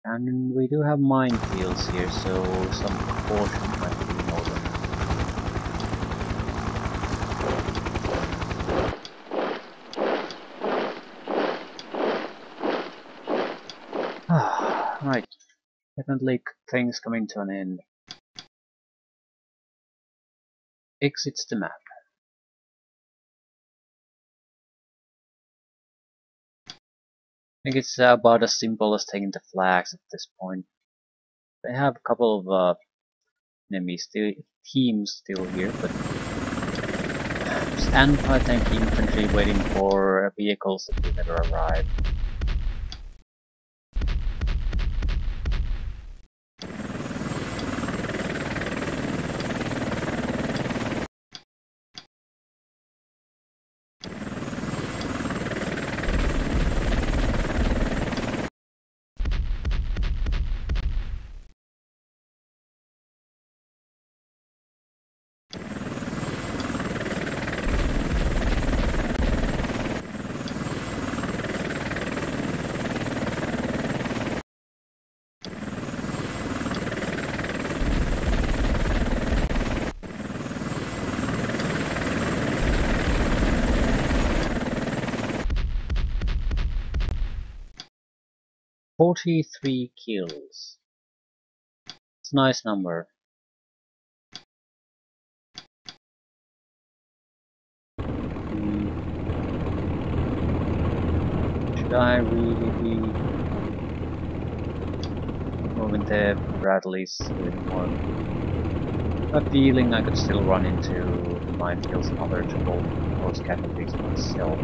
And we do have minefields here, so some caution might be in order. Right, definitely things coming to an end. Exits the map. I think it's about as simple as taking the flags at this point. They have a couple of enemy team still here, but anti-tank infantry waiting for vehicles that will never arrive. "43 kills. It's a nice number. Should I really be moving the Bradleys anymore? I have a feeling I could still run into minefields and other trouble cause casualties myself.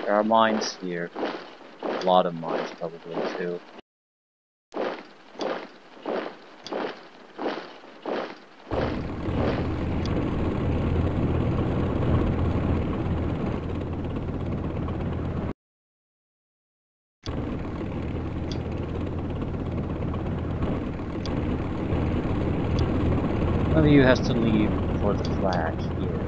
There are mines here. A lot of mines probably too. One of you has to leave for the flag here.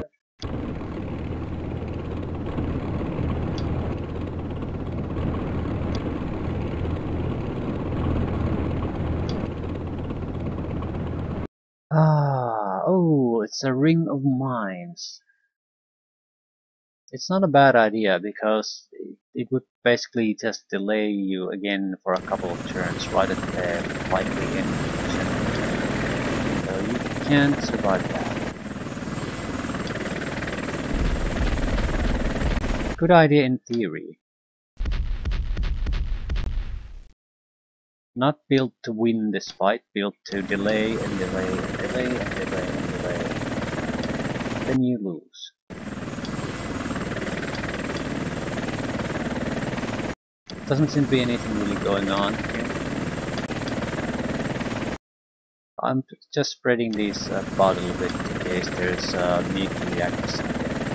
Oh, it's a ring of mines. It's not a bad idea because it would basically just delay you again for a couple of turns right at the likely end position. So you can't survive that. Good idea in theory. Not built to win this fight, built to delay and delay and delay and delay and delay. Then you lose. Doesn't seem to be anything really going on here. I'm just spreading these about a little bit in case there's a need to react to something.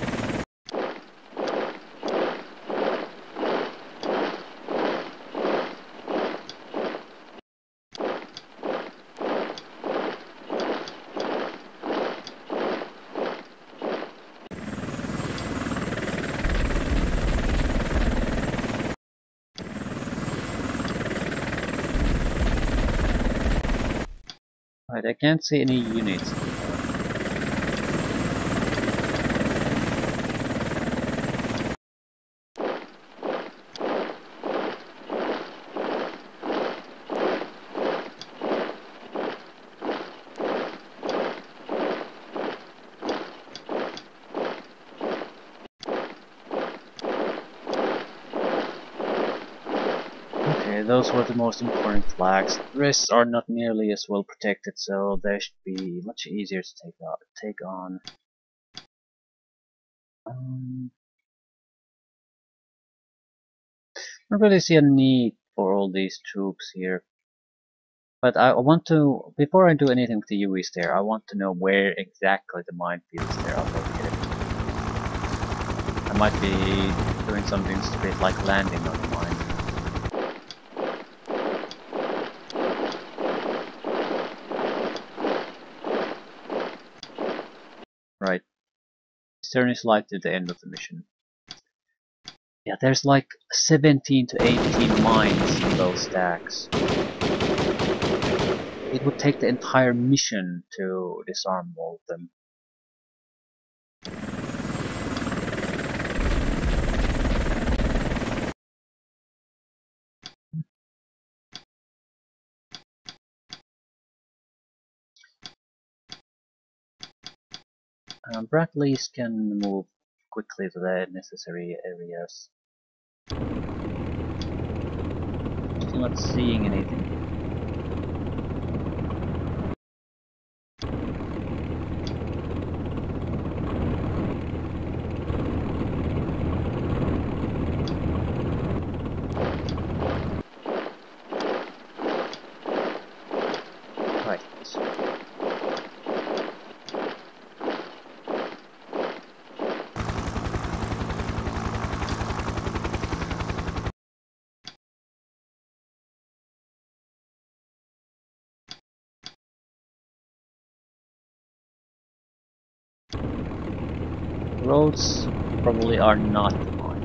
Right, I can't see any units anymore. Those were the most important flags. The rest are not nearly as well protected, so they should be much easier to take on. I don't really see a need for all these troops here. But I want to, before I do anything with the UEs there, I want to know where exactly the minefields there are located. I might be doing something stupid like landing on the mine. Right. This turn is light to the end of the mission. Yeah, there's like 17 to 18 mines in those stacks. It would take the entire mission to disarm all of them. Bradleys can move quickly to the necessary areas. Still not seeing anything. Right. 'Roads probably are not mined.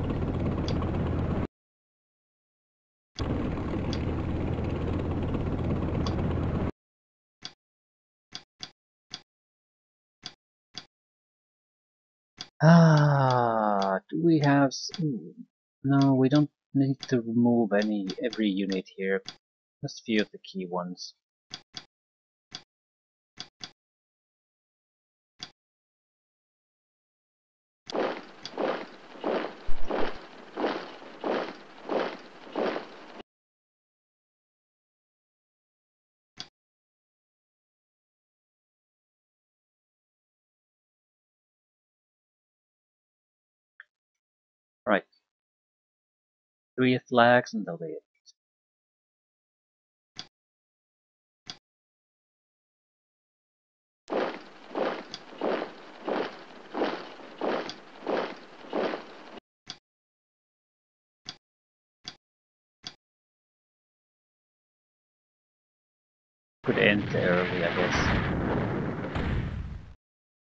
Do we have... No, we don't need to remove every unit here. Just a few of the key ones. Right. 3 flags and they'll be it. Could end early, I guess.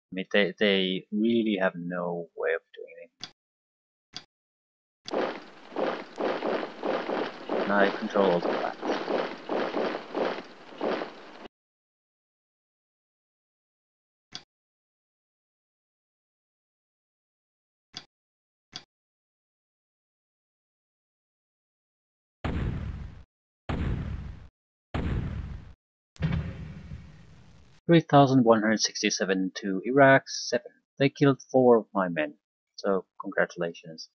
I mean, they really have no way of doing it. And I control all the flags. $3,167 to Iraq 7. They killed 4 of my men, so congratulations.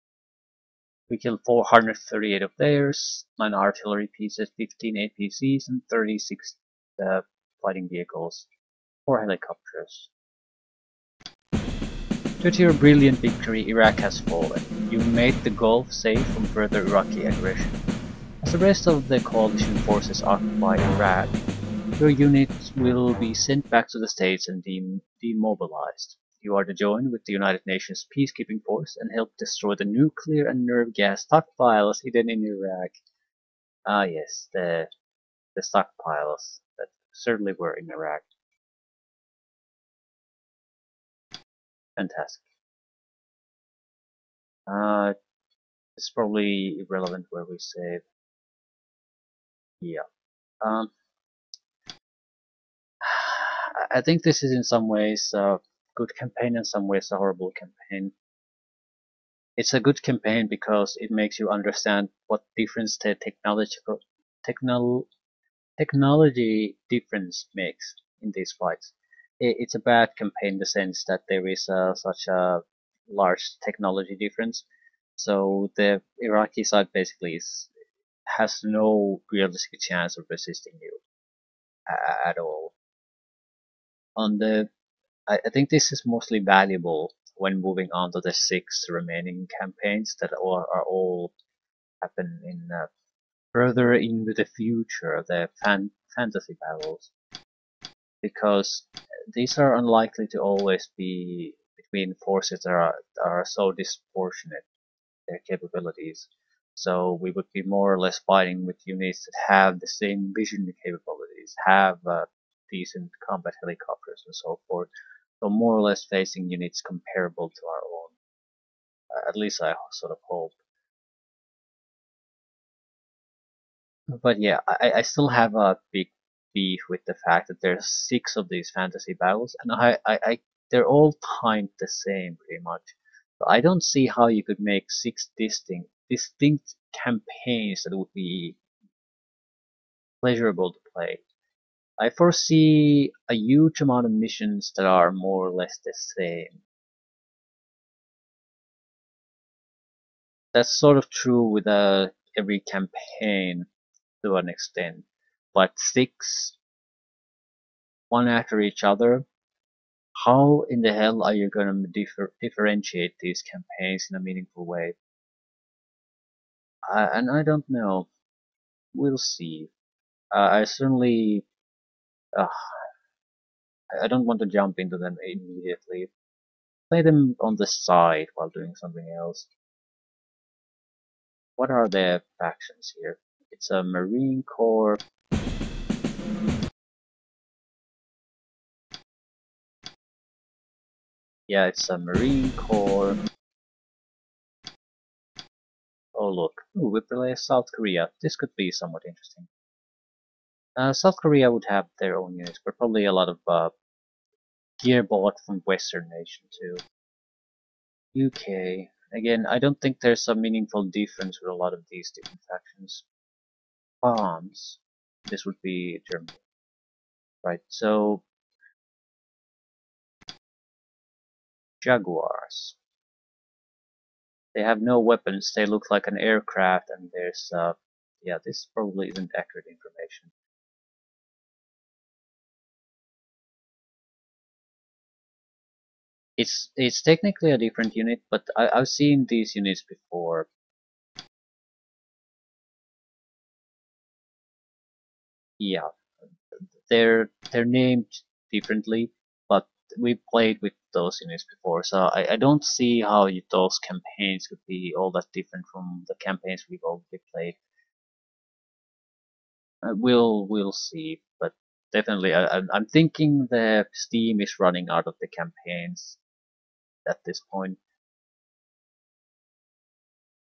We killed 438 of theirs, 9 artillery pieces, 15 APCs, and 36 fighting vehicles, 4 helicopters. Due to your brilliant victory, Iraq has fallen. You made the Gulf safe from further Iraqi aggression. As the rest of the coalition forces occupy Iraq, your units will be sent back to the States and demobilized. You are to join with the United Nations peacekeeping force and help destroy the nuclear and nerve gas stockpiles hidden in Iraq. Ah yes, the stockpiles that certainly were in Iraq. Fantastic. It's probably irrelevant where we save. Yeah. I think this is in some ways a good campaign, in some ways a horrible campaign. It's a good campaign because it makes you understand what difference the technology difference makes in these fights. It's a bad campaign in the sense that there is such a large technology difference. So the Iraqi side basically has no realistic chance of resisting you at all. On the I think this is mostly valuable when moving on to the 6 remaining campaigns that are all happen in further into the future, the fantasy battles, because these are unlikely to always be between forces that are so disproportionate their capabilities. So we would be more or less fighting with units that have the same vision capabilities, have decent combat helicopters and so forth. So more or less facing units comparable to our own. At least I sort of hope. But yeah, I still have a big beef with the fact that there's 6 of these fantasy battles, and they're all timed the same pretty much. So I don't see how you could make 6 distinct campaigns that would be pleasurable to play. I foresee a huge amount of missions that are more or less the same. That's sort of true with every campaign to an extent, but six, one after each other, how in the hell are you going to differentiate these campaigns in a meaningful way? And I don't know. We'll see. I certainly, uh, I don't want to jump into them immediately. Play them on the side while doing something else. What are the factions here? It's a Marine Corps. Yeah, it's a Marine Corps. Oh look, ooh, we play South Korea. This could be somewhat interesting. South Korea would have their own units, but probably a lot of gear bought from Western nations too. UK. Again, I don't think there's a meaningful difference with a lot of these different factions. Bombs. This would be Germany. Right, so Jaguars. They have no weapons, they look like an aircraft, and there's yeah, this probably isn't accurate information. It's technically a different unit, but I've seen these units before. Yeah, they're named differently, but we played with those units before, so I don't see how those campaigns could be all that different from the campaigns we've already played. We'll see, but definitely I'm thinking the Steam is running out of the campaigns at this point.